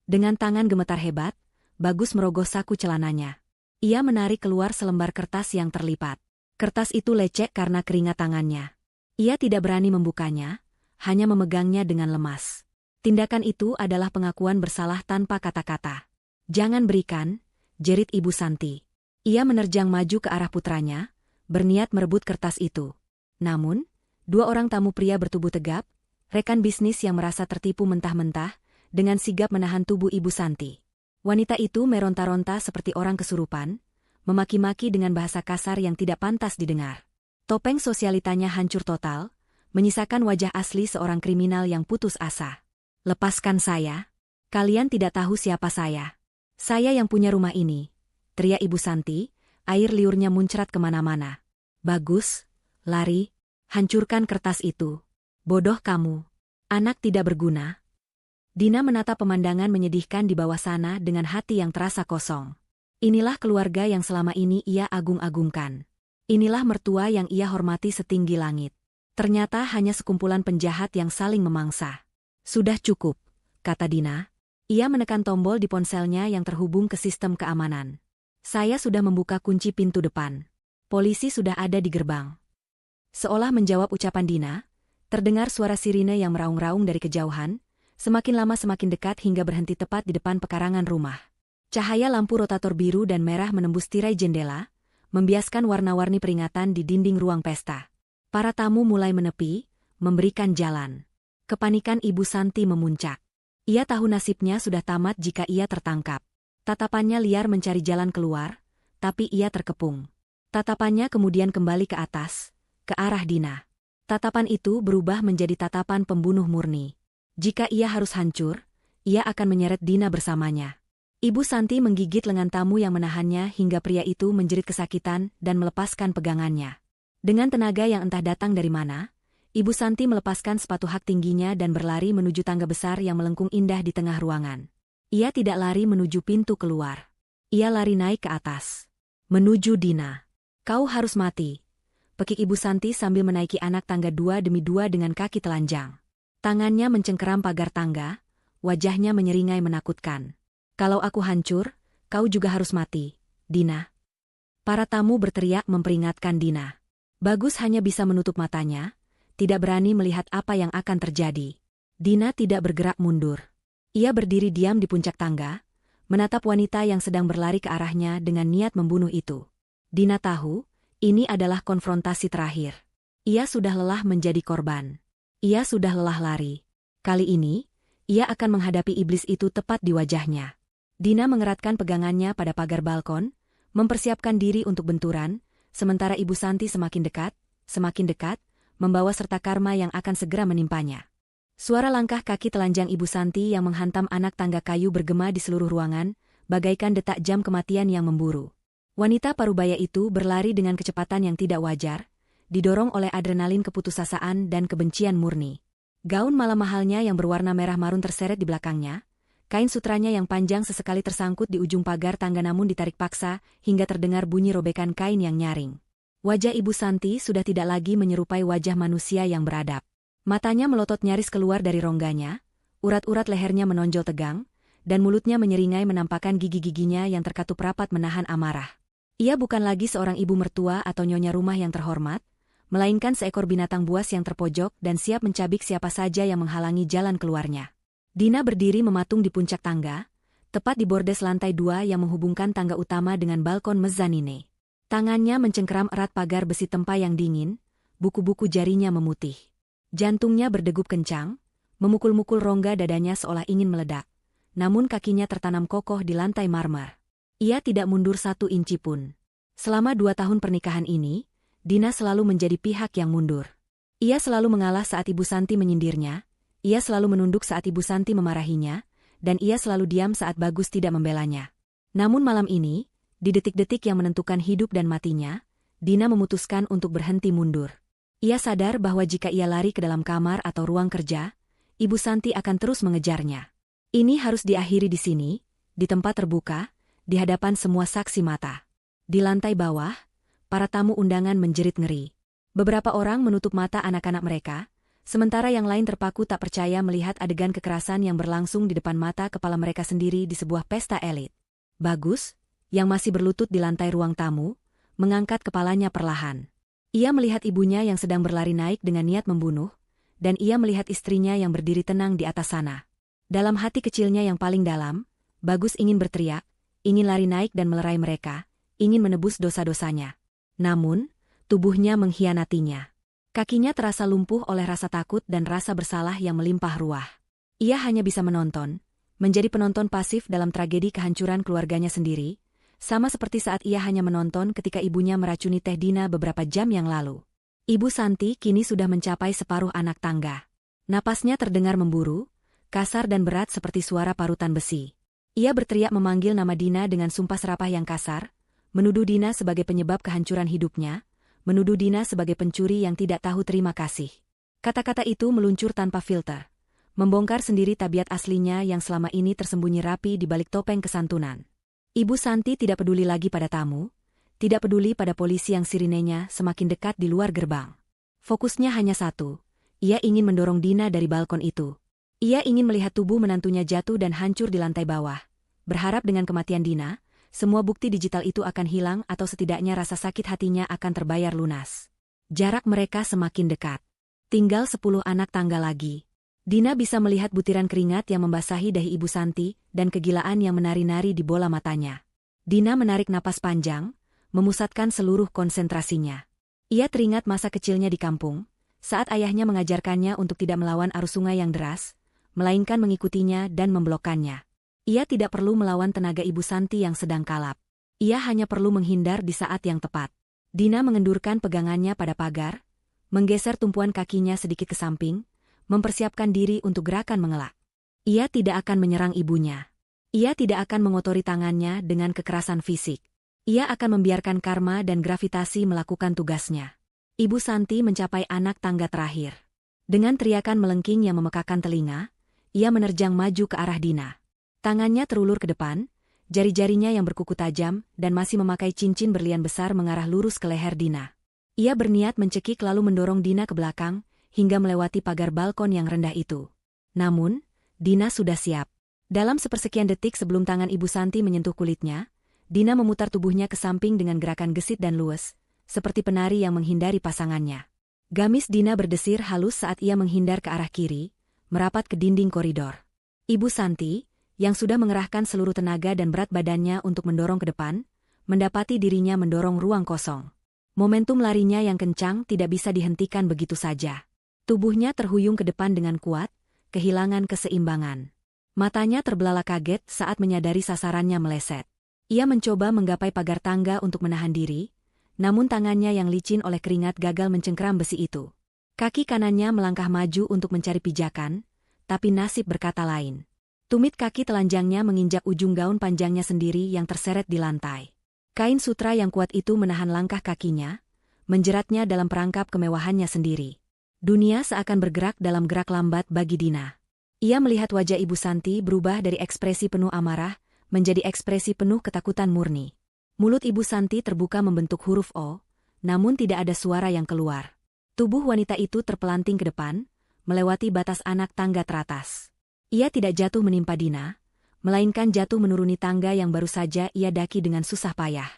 Dengan tangan gemetar hebat, Bagus merogoh saku celananya. Ia menarik keluar selembar kertas yang terlipat. Kertas itu lecek karena keringat tangannya. Ia tidak berani membukanya, hanya memegangnya dengan lemas. Tindakan itu adalah pengakuan bersalah tanpa kata-kata. "Jangan berikan," jerit Ibu Santi. Ia menerjang maju ke arah putranya, berniat merebut kertas itu. Namun, dua orang tamu pria bertubuh tegap, rekan bisnis yang merasa tertipu mentah-mentah, dengan sigap menahan tubuh Ibu Santi. Wanita itu meronta-ronta seperti orang kesurupan, memaki-maki dengan bahasa kasar yang tidak pantas didengar. Topeng sosialitanya hancur total, menyisakan wajah asli seorang kriminal yang putus asa. "Lepaskan saya. Kalian tidak tahu siapa saya. Saya yang punya rumah ini," teriak Ibu Santi, air liurnya muncrat kemana-mana. "Bagus, lari, hancurkan kertas itu. Bodoh kamu. Anak tidak berguna." Dina menatap pemandangan menyedihkan di bawah sana dengan hati yang terasa kosong. Inilah keluarga yang selama ini ia agung-agungkan. Inilah mertua yang ia hormati setinggi langit. Ternyata hanya sekumpulan penjahat yang saling memangsa. "Sudah cukup," kata Dina. Ia menekan tombol di ponselnya yang terhubung ke sistem keamanan. "Saya sudah membuka kunci pintu depan. Polisi sudah ada di gerbang." Seolah menjawab ucapan Dina, terdengar suara sirine yang meraung-raung dari kejauhan, semakin lama semakin dekat hingga berhenti tepat di depan pekarangan rumah. Cahaya lampu rotator biru dan merah menembus tirai jendela, membiaskan warna-warni peringatan di dinding ruang pesta. Para tamu mulai menepi, memberikan jalan. Kepanikan Ibu Santi memuncak. Ia tahu nasibnya sudah tamat jika ia tertangkap. Tatapannya liar mencari jalan keluar, tapi ia terkepung. Tatapannya kemudian kembali ke atas, ke arah Dina. Tatapan itu berubah menjadi tatapan pembunuh murni. Jika ia harus hancur, ia akan menyeret Dina bersamanya. Ibu Santi menggigit lengan tamu yang menahannya hingga pria itu menjerit kesakitan dan melepaskan pegangannya. Dengan tenaga yang entah datang dari mana, Ibu Santi melepaskan sepatu hak tingginya dan berlari menuju tangga besar yang melengkung indah di tengah ruangan. Ia tidak lari menuju pintu keluar. Ia lari naik ke atas. Menuju Dina. "Kau harus mati," pekik Ibu Santi sambil menaiki anak tangga dua demi dua dengan kaki telanjang. Tangannya mencengkeram pagar tangga, wajahnya menyeringai menakutkan. "Kalau aku hancur, kau juga harus mati, Dina." Para tamu berteriak memperingatkan Dina. Bagus hanya bisa menutup matanya, tidak berani melihat apa yang akan terjadi. Dina tidak bergerak mundur. Ia berdiri diam di puncak tangga, menatap wanita yang sedang berlari ke arahnya dengan niat membunuh itu. Dina tahu, ini adalah konfrontasi terakhir. Ia sudah lelah menjadi korban. Ia sudah lelah lari. Kali ini, ia akan menghadapi iblis itu tepat di wajahnya. Dina mengeratkan pegangannya pada pagar balkon, mempersiapkan diri untuk benturan, sementara Ibu Santi semakin dekat, membawa serta karma yang akan segera menimpanya. Suara langkah kaki telanjang Ibu Santi yang menghantam anak tangga kayu bergema di seluruh ruangan, bagaikan detak jam kematian yang memburu. Wanita parubaya itu berlari dengan kecepatan yang tidak wajar, didorong oleh adrenalin keputusasaan dan kebencian murni. Gaun malam mahalnya yang berwarna merah marun terseret di belakangnya, kain sutranya yang panjang sesekali tersangkut di ujung pagar tangga namun ditarik paksa hingga terdengar bunyi robekan kain yang nyaring. Wajah Ibu Santi sudah tidak lagi menyerupai wajah manusia yang beradab. Matanya melotot nyaris keluar dari rongganya, urat-urat lehernya menonjol tegang, dan mulutnya menyeringai menampakkan gigi-giginya yang terkatup rapat menahan amarah. Ia bukan lagi seorang ibu mertua atau nyonya rumah yang terhormat, melainkan seekor binatang buas yang terpojok dan siap mencabik siapa saja yang menghalangi jalan keluarnya. Dina berdiri mematung di puncak tangga, tepat di bordes lantai 2 yang menghubungkan tangga utama dengan balkon mezzanine. Tangannya mencengkeram erat pagar besi tempa yang dingin, buku-buku jarinya memutih. Jantungnya berdegup kencang, memukul-mukul rongga dadanya seolah ingin meledak. Namun kakinya tertanam kokoh di lantai marmer. Ia tidak mundur 1 inci pun. Selama 2 tahun pernikahan ini, Dina selalu menjadi pihak yang mundur. Ia selalu mengalah saat Ibu Santi menyindirnya, ia selalu menunduk saat Ibu Santi memarahinya, dan ia selalu diam saat Bagus tidak membelanya. Namun malam ini, Di detik-detik yang menentukan hidup dan matinya, Dina memutuskan untuk berhenti mundur. Ia sadar bahwa jika ia lari ke dalam kamar atau ruang kerja, Ibu Santi akan terus mengejarnya. Ini harus diakhiri di sini, di tempat terbuka, di hadapan semua saksi mata. Di lantai bawah, para tamu undangan menjerit ngeri. Beberapa orang menutup mata anak-anak mereka, sementara yang lain terpaku tak percaya melihat adegan kekerasan yang berlangsung di depan mata kepala mereka sendiri di sebuah pesta elit. Bagus, yang masih berlutut di lantai ruang tamu, mengangkat kepalanya perlahan. Ia melihat ibunya yang sedang berlari naik dengan niat membunuh, dan ia melihat istrinya yang berdiri tenang di atas sana. Dalam hati kecilnya yang paling dalam, Bagus ingin berteriak, ingin lari naik dan melerai mereka, ingin menebus dosa-dosanya. Namun, tubuhnya mengkhianatinya. Kakinya terasa lumpuh oleh rasa takut dan rasa bersalah yang melimpah ruah. Ia hanya bisa menonton, menjadi penonton pasif dalam tragedi kehancuran keluarganya sendiri, sama seperti saat ia hanya menonton ketika ibunya meracuni Teh Dina beberapa jam yang lalu. Ibu Santi kini sudah mencapai separuh anak tangga. Napasnya terdengar memburu, kasar dan berat seperti suara parutan besi. Ia berteriak memanggil nama Dina dengan sumpah serapah yang kasar, menuduh Dina sebagai penyebab kehancuran hidupnya, menuduh Dina sebagai pencuri yang tidak tahu terima kasih. Kata-kata itu meluncur tanpa filter, membongkar sendiri tabiat aslinya yang selama ini tersembunyi rapi di balik topeng kesantunan. Ibu Santi tidak peduli lagi pada tamu, tidak peduli pada polisi yang sirinenya semakin dekat di luar gerbang. Fokusnya hanya satu, ia ingin mendorong Dina dari balkon itu. Ia ingin melihat tubuh menantunya jatuh dan hancur di lantai bawah, berharap dengan kematian Dina, semua bukti digital itu akan hilang atau setidaknya rasa sakit hatinya akan terbayar lunas. Jarak mereka semakin dekat. Tinggal 10 anak tangga lagi. Dina bisa melihat butiran keringat yang membasahi dahi Ibu Santi dan kegilaan yang menari-nari di bola matanya. Dina menarik napas panjang, memusatkan seluruh konsentrasinya. Ia teringat masa kecilnya di kampung, saat ayahnya mengajarkannya untuk tidak melawan arus sungai yang deras, melainkan mengikutinya dan memblokkannya. Ia tidak perlu melawan tenaga Ibu Santi yang sedang kalap. Ia hanya perlu menghindar di saat yang tepat. Dina mengendurkan pegangannya pada pagar, menggeser tumpuan kakinya sedikit ke samping, mempersiapkan diri untuk gerakan mengelak. Ia tidak akan menyerang ibunya. Ia tidak akan mengotori tangannya dengan kekerasan fisik. Ia akan membiarkan karma dan gravitasi melakukan tugasnya. Ibu Santi mencapai anak tangga terakhir. Dengan teriakan melengking yang memekakan telinga, ia menerjang maju ke arah Dina. Tangannya terulur ke depan, jari-jarinya yang berkuku tajam dan masih memakai cincin berlian besar mengarah lurus ke leher Dina. Ia berniat mencekik lalu mendorong Dina ke belakang, hingga melewati pagar balkon yang rendah itu. Namun, Dina sudah siap. Dalam sepersekian detik sebelum tangan Ibu Santi menyentuh kulitnya, Dina memutar tubuhnya ke samping dengan gerakan gesit dan luwes, seperti penari yang menghindari pasangannya. Gamis Dina berdesir halus saat ia menghindar ke arah kiri, merapat ke dinding koridor. Ibu Santi, yang sudah mengerahkan seluruh tenaga dan berat badannya untuk mendorong ke depan, mendapati dirinya mendorong ruang kosong. Momentum larinya yang kencang tidak bisa dihentikan begitu saja. Tubuhnya terhuyung ke depan dengan kuat, kehilangan keseimbangan. Matanya terbelalak kaget saat menyadari sasarannya meleset. Ia mencoba menggapai pagar tangga untuk menahan diri, namun tangannya yang licin oleh keringat gagal mencengkeram besi itu. Kaki kanannya melangkah maju untuk mencari pijakan, tapi nasib berkata lain. Tumit kaki telanjangnya menginjak ujung gaun panjangnya sendiri yang terseret di lantai. Kain sutra yang kuat itu menahan langkah kakinya, menjeratnya dalam perangkap kemewahannya sendiri. Dunia seakan bergerak dalam gerak lambat bagi Dina. Ia melihat wajah Ibu Santi berubah dari ekspresi penuh amarah, menjadi ekspresi penuh ketakutan murni. Mulut Ibu Santi terbuka membentuk huruf O, namun tidak ada suara yang keluar. Tubuh wanita itu terpelanting ke depan, melewati batas anak tangga teratas. Ia tidak jatuh menimpa Dina, melainkan jatuh menuruni tangga yang baru saja ia daki dengan susah payah.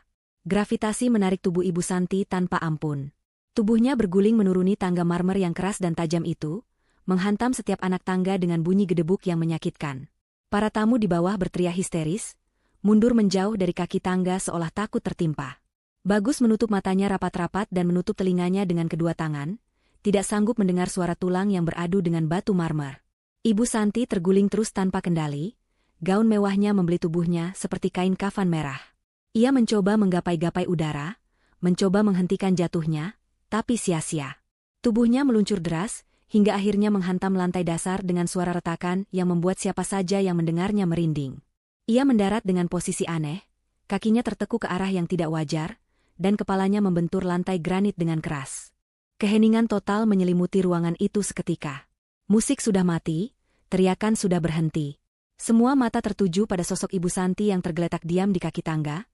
Gravitasi menarik tubuh Ibu Santi tanpa ampun. Tubuhnya berguling menuruni tangga marmer yang keras dan tajam itu, menghantam setiap anak tangga dengan bunyi gedebuk yang menyakitkan. Para tamu di bawah berteriak histeris, mundur menjauh dari kaki tangga seolah takut tertimpa. Bagus menutup matanya rapat-rapat dan menutup telinganya dengan kedua tangan, tidak sanggup mendengar suara tulang yang beradu dengan batu marmer. Ibu Santi terguling terus tanpa kendali, gaun mewahnya membeli tubuhnya seperti kain kafan merah. Ia mencoba menggapai-gapai udara, mencoba menghentikan jatuhnya, tapi sia-sia. Tubuhnya meluncur deras, hingga akhirnya menghantam lantai dasar dengan suara retakan yang membuat siapa saja yang mendengarnya merinding. Ia mendarat dengan posisi aneh, kakinya tertekuk ke arah yang tidak wajar, dan kepalanya membentur lantai granit dengan keras. Keheningan total menyelimuti ruangan itu seketika. Musik sudah mati, teriakan sudah berhenti. Semua mata tertuju pada sosok Ibu Santi yang tergeletak diam di kaki tangga,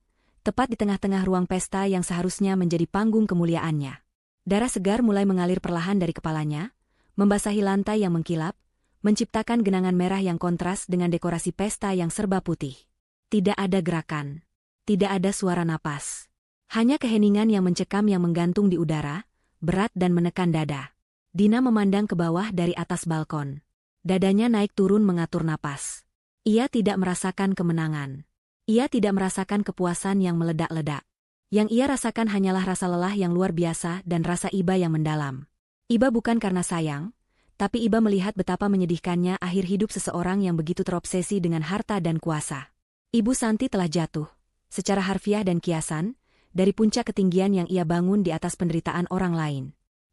tepat di tengah-tengah ruang pesta yang seharusnya menjadi panggung kemuliaannya. Darah segar mulai mengalir perlahan dari kepalanya, membasahi lantai yang mengkilap, menciptakan genangan merah yang kontras dengan dekorasi pesta yang serba putih. Tidak ada gerakan. Tidak ada suara napas. Hanya keheningan yang mencekam yang menggantung di udara, berat dan menekan dada. Dina memandang ke bawah dari atas balkon. Dadanya naik turun mengatur napas. Ia tidak merasakan kemenangan. Ia tidak merasakan kepuasan yang meledak-ledak. Yang ia rasakan hanyalah rasa lelah yang luar biasa dan rasa iba yang mendalam. Iba bukan karena sayang, tapi iba melihat betapa menyedihkannya akhir hidup seseorang yang begitu terobsesi dengan harta dan kuasa. Ibu Santi telah jatuh, secara harfiah dan kiasan, dari puncak ketinggian yang ia bangun di atas penderitaan orang lain.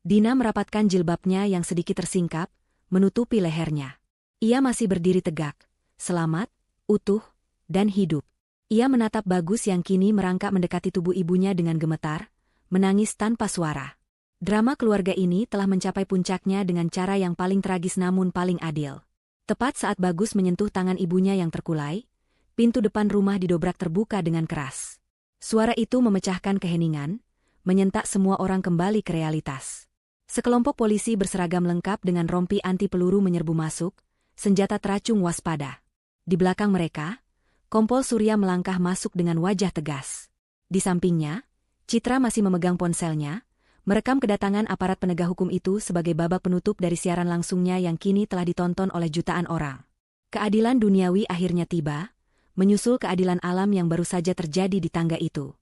Dina merapatkan jilbabnya yang sedikit tersingkap, menutupi lehernya. Ia masih berdiri tegak, selamat, utuh, dan hidup. Ia menatap Bagus yang kini merangkak mendekati tubuh ibunya dengan gemetar, menangis tanpa suara. Drama keluarga ini telah mencapai puncaknya dengan cara yang paling tragis namun paling adil. Tepat saat Bagus menyentuh tangan ibunya yang terkulai, pintu depan rumah didobrak terbuka dengan keras. Suara itu memecahkan keheningan, menyentak semua orang kembali ke realitas. Sekelompok polisi berseragam lengkap dengan rompi anti peluru menyerbu masuk, senjata teracung waspada. Di belakang mereka, Kompol Surya melangkah masuk dengan wajah tegas. Di sampingnya, Citra masih memegang ponselnya, merekam kedatangan aparat penegak hukum itu sebagai babak penutup dari siaran langsungnya yang kini telah ditonton oleh jutaan orang. Keadilan duniawi akhirnya tiba, menyusul keadilan alam yang baru saja terjadi di tangga itu.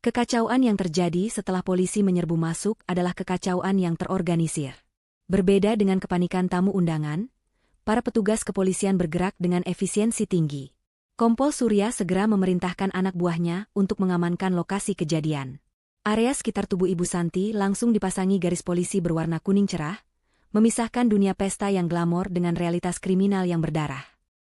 Kekacauan yang terjadi setelah polisi menyerbu masuk adalah kekacauan yang terorganisir. Berbeda dengan kepanikan tamu undangan, para petugas kepolisian bergerak dengan efisiensi tinggi. Kompol Surya segera memerintahkan anak buahnya untuk mengamankan lokasi kejadian. Area sekitar tubuh Ibu Santi langsung dipasangi garis polisi berwarna kuning cerah, memisahkan dunia pesta yang glamor dengan realitas kriminal yang berdarah.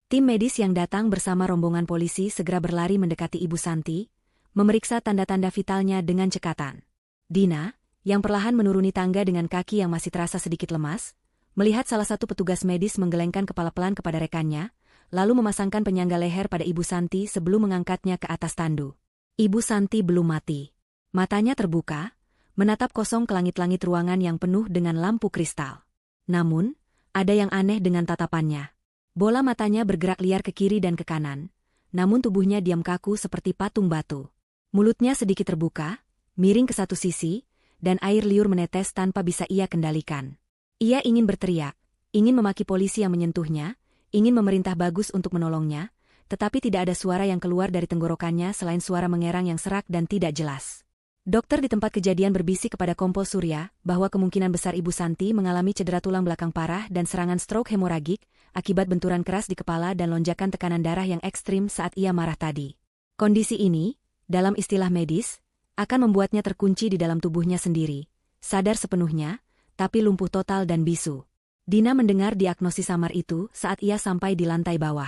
Tim medis yang datang bersama rombongan polisi segera berlari mendekati Ibu Santi, memeriksa tanda-tanda vitalnya dengan cekatan. Dina, yang perlahan menuruni tangga dengan kaki yang masih terasa sedikit lemas, melihat salah satu petugas medis menggelengkan kepala pelan kepada rekannya, lalu memasangkan penyangga leher pada Ibu Santi sebelum mengangkatnya ke atas tandu. Ibu Santi belum mati. Matanya terbuka, menatap kosong ke langit-langit ruangan yang penuh dengan lampu kristal. Namun, ada yang aneh dengan tatapannya. Bola matanya bergerak liar ke kiri dan ke kanan, namun tubuhnya diam kaku seperti patung batu. Mulutnya sedikit terbuka, miring ke satu sisi, dan air liur menetes tanpa bisa ia kendalikan. Ia ingin berteriak, ingin memaki polisi yang menyentuhnya, ingin memerintah Bagus untuk menolongnya, tetapi tidak ada suara yang keluar dari tenggorokannya selain suara mengerang yang serak dan tidak jelas. Dokter di tempat kejadian berbisik kepada Kompol Surya bahwa kemungkinan besar Ibu Santi mengalami cedera tulang belakang parah dan serangan stroke hemoragik akibat benturan keras di kepala dan lonjakan tekanan darah yang ekstrim saat ia marah tadi. Kondisi ini, dalam istilah medis, akan membuatnya terkunci di dalam tubuhnya sendiri, sadar sepenuhnya, tapi lumpuh total dan bisu. Dina mendengar diagnosis samar itu saat ia sampai di lantai bawah.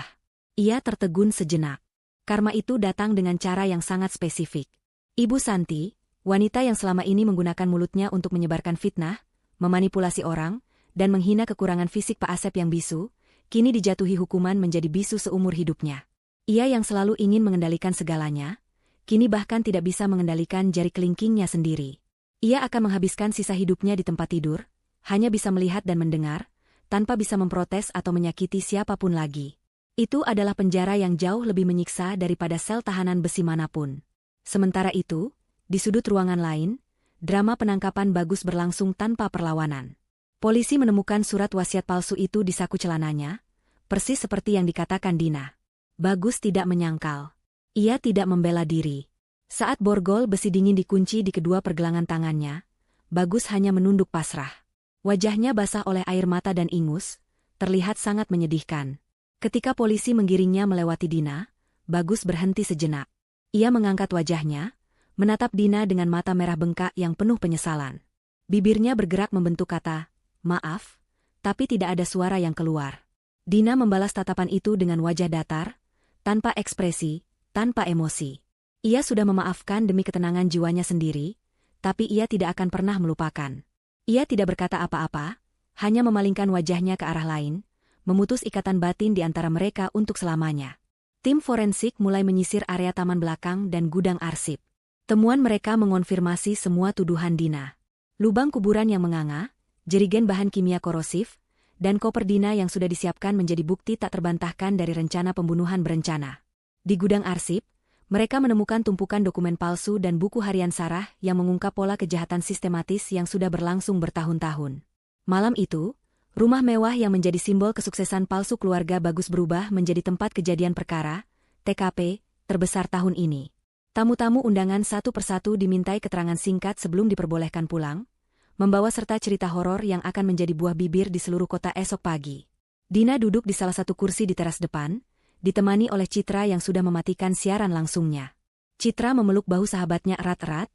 Ia tertegun sejenak. Karma itu datang dengan cara yang sangat spesifik. Ibu Santi, wanita yang selama ini menggunakan mulutnya untuk menyebarkan fitnah, memanipulasi orang, dan menghina kekurangan fisik Pak Asep yang bisu, kini dijatuhi hukuman menjadi bisu seumur hidupnya. Ia yang selalu ingin mengendalikan segalanya, kini bahkan tidak bisa mengendalikan jari kelingkingnya sendiri. Ia akan menghabiskan sisa hidupnya di tempat tidur, hanya bisa melihat dan mendengar, tanpa bisa memprotes atau menyakiti siapapun lagi. Itu adalah penjara yang jauh lebih menyiksa daripada sel tahanan besi manapun. Sementara itu, di sudut ruangan lain, drama penangkapan Bagus berlangsung tanpa perlawanan. Polisi menemukan surat wasiat palsu itu di saku celananya, persis seperti yang dikatakan Dina. Bagus tidak menyangkal. Ia tidak membela diri. Saat borgol besi dingin dikunci di kedua pergelangan tangannya, Bagus hanya menunduk pasrah. Wajahnya basah oleh air mata dan ingus, terlihat sangat menyedihkan. Ketika polisi menggiringnya melewati Dina, Bagus berhenti sejenak. Ia mengangkat wajahnya, menatap Dina dengan mata merah bengkak yang penuh penyesalan. Bibirnya bergerak membentuk kata, "Maaf," tapi tidak ada suara yang keluar. Dina membalas tatapan itu dengan wajah datar, tanpa ekspresi, tanpa emosi. Ia sudah memaafkan demi ketenangan jiwanya sendiri, tapi ia tidak akan pernah melupakan. Ia tidak berkata apa-apa, hanya memalingkan wajahnya ke arah lain, memutus ikatan batin di antara mereka untuk selamanya. Tim forensik mulai menyisir area taman belakang dan gudang arsip. Temuan mereka mengonfirmasi semua tuduhan Dina. Lubang kuburan yang menganga, jerigen bahan kimia korosif, dan koper Dina yang sudah disiapkan menjadi bukti tak terbantahkan dari rencana pembunuhan berencana. Di gudang arsip, mereka menemukan tumpukan dokumen palsu dan buku harian Sarah yang mengungkap pola kejahatan sistematis yang sudah berlangsung bertahun-tahun. Malam itu, rumah mewah yang menjadi simbol kesuksesan palsu keluarga Bagus berubah menjadi tempat kejadian perkara, TKP, terbesar tahun ini. Tamu-tamu undangan satu persatu dimintai keterangan singkat sebelum diperbolehkan pulang, membawa serta cerita horor yang akan menjadi buah bibir di seluruh kota esok pagi. Dina duduk di salah satu kursi di teras depan, ditemani oleh Citra yang sudah mematikan siaran langsungnya. Citra memeluk bahu sahabatnya erat-erat,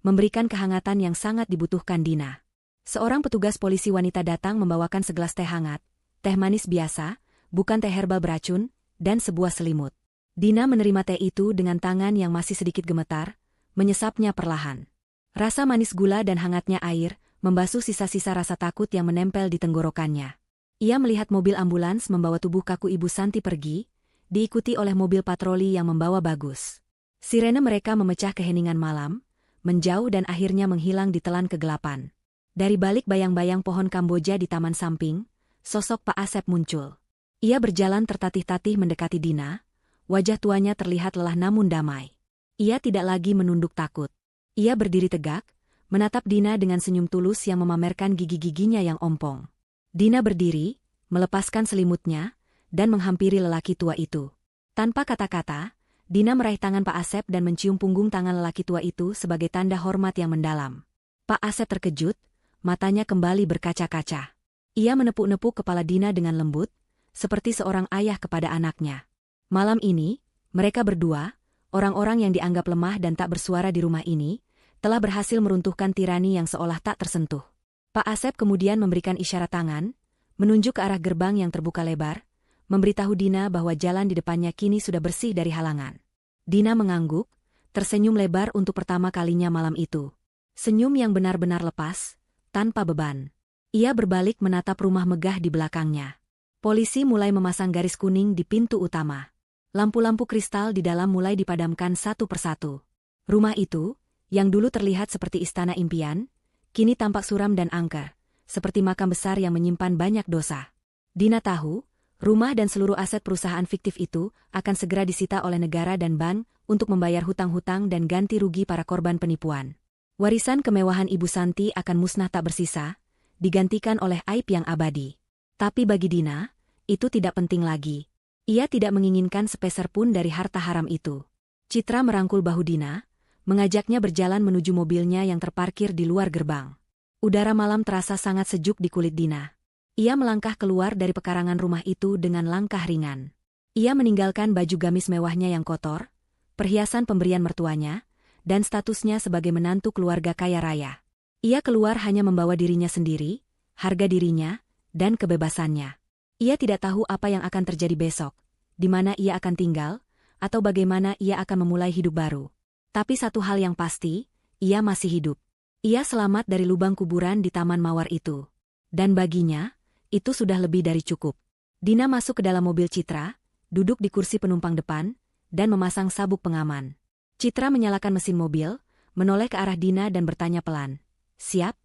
memberikan kehangatan yang sangat dibutuhkan Dina. Seorang petugas polisi wanita datang membawakan segelas teh hangat, teh manis biasa, bukan teh herbal beracun, dan sebuah selimut. Dina menerima teh itu dengan tangan yang masih sedikit gemetar, menyesapnya perlahan. Rasa manis gula dan hangatnya air membasuh sisa-sisa rasa takut yang menempel di tenggorokannya. Ia melihat mobil ambulans membawa tubuh kaku Ibu Santi pergi, diikuti oleh mobil patroli yang membawa Bagus. Sirene mereka memecah keheningan malam, menjauh dan akhirnya menghilang di telan kegelapan. Dari balik bayang-bayang pohon Kamboja di taman samping, sosok Pak Asep muncul. Ia berjalan tertatih-tatih mendekati Dina, wajah tuanya terlihat lelah namun damai. Ia tidak lagi menunduk takut. Ia berdiri tegak, menatap Dina dengan senyum tulus yang memamerkan gigi-giginya yang ompong. Dina berdiri, melepaskan selimutnya, dan menghampiri lelaki tua itu. Tanpa kata-kata, Dina meraih tangan Pak Asep dan mencium punggung tangan lelaki tua itu sebagai tanda hormat yang mendalam. Pak Asep terkejut, matanya kembali berkaca-kaca. Ia menepuk-nepuk kepala Dina dengan lembut, seperti seorang ayah kepada anaknya. Malam ini, mereka berdua, orang-orang yang dianggap lemah dan tak bersuara di rumah ini, telah berhasil meruntuhkan tirani yang seolah tak tersentuh. Pak Asep kemudian memberikan isyarat tangan, menunjuk ke arah gerbang yang terbuka lebar, memberitahu Dina bahwa jalan di depannya kini sudah bersih dari halangan. Dina mengangguk, tersenyum lebar untuk pertama kalinya malam itu. Senyum yang benar-benar lepas, tanpa beban. Ia berbalik menatap rumah megah di belakangnya. Polisi mulai memasang garis kuning di pintu utama. Lampu-lampu kristal di dalam mulai dipadamkan satu persatu. Rumah itu, yang dulu terlihat seperti istana impian, kini tampak suram dan angker, seperti makam besar yang menyimpan banyak dosa. Dina tahu, rumah dan seluruh aset perusahaan fiktif itu akan segera disita oleh negara dan bank untuk membayar hutang-hutang dan ganti rugi para korban penipuan. Warisan kemewahan Ibu Santi akan musnah tak bersisa, digantikan oleh aib yang abadi. Tapi bagi Dina, itu tidak penting lagi. Ia tidak menginginkan sepeser pun dari harta haram itu. Citra merangkul bahu Dina, mengajaknya berjalan menuju mobilnya yang terparkir di luar gerbang. Udara malam terasa sangat sejuk di kulit Dina. Ia melangkah keluar dari pekarangan rumah itu dengan langkah ringan. Ia meninggalkan baju gamis mewahnya yang kotor, perhiasan pemberian mertuanya, dan statusnya sebagai menantu keluarga kaya raya. Ia keluar hanya membawa dirinya sendiri, harga dirinya, dan kebebasannya. Ia tidak tahu apa yang akan terjadi besok, di mana ia akan tinggal, atau bagaimana ia akan memulai hidup baru. Tapi satu hal yang pasti, ia masih hidup. Ia selamat dari lubang kuburan di Taman Mawar itu. Dan baginya, itu sudah lebih dari cukup. Dina masuk ke dalam mobil Citra, duduk di kursi penumpang depan, dan memasang sabuk pengaman. Citra menyalakan mesin mobil, menoleh ke arah Dina dan bertanya pelan, "Siap?"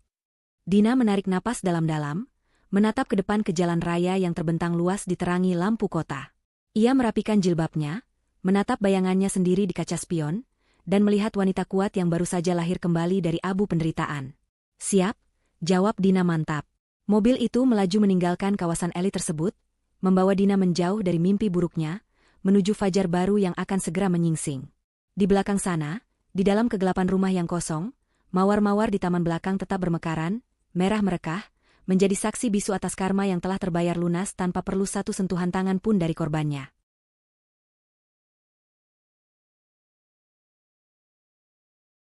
Dina menarik napas dalam-dalam, menatap ke depan ke jalan raya yang terbentang luas diterangi lampu kota. Ia merapikan jilbabnya, menatap bayangannya sendiri di kaca spion, dan melihat wanita kuat yang baru saja lahir kembali dari abu penderitaan. "Siap," jawab Dina mantap. Mobil itu melaju meninggalkan kawasan elit tersebut, membawa Dina menjauh dari mimpi buruknya, menuju fajar baru yang akan segera menyingsing. Di belakang sana, di dalam kegelapan rumah yang kosong, mawar-mawar di taman belakang tetap bermekaran, merah merekah, menjadi saksi bisu atas karma yang telah terbayar lunas tanpa perlu satu sentuhan tangan pun dari korbannya.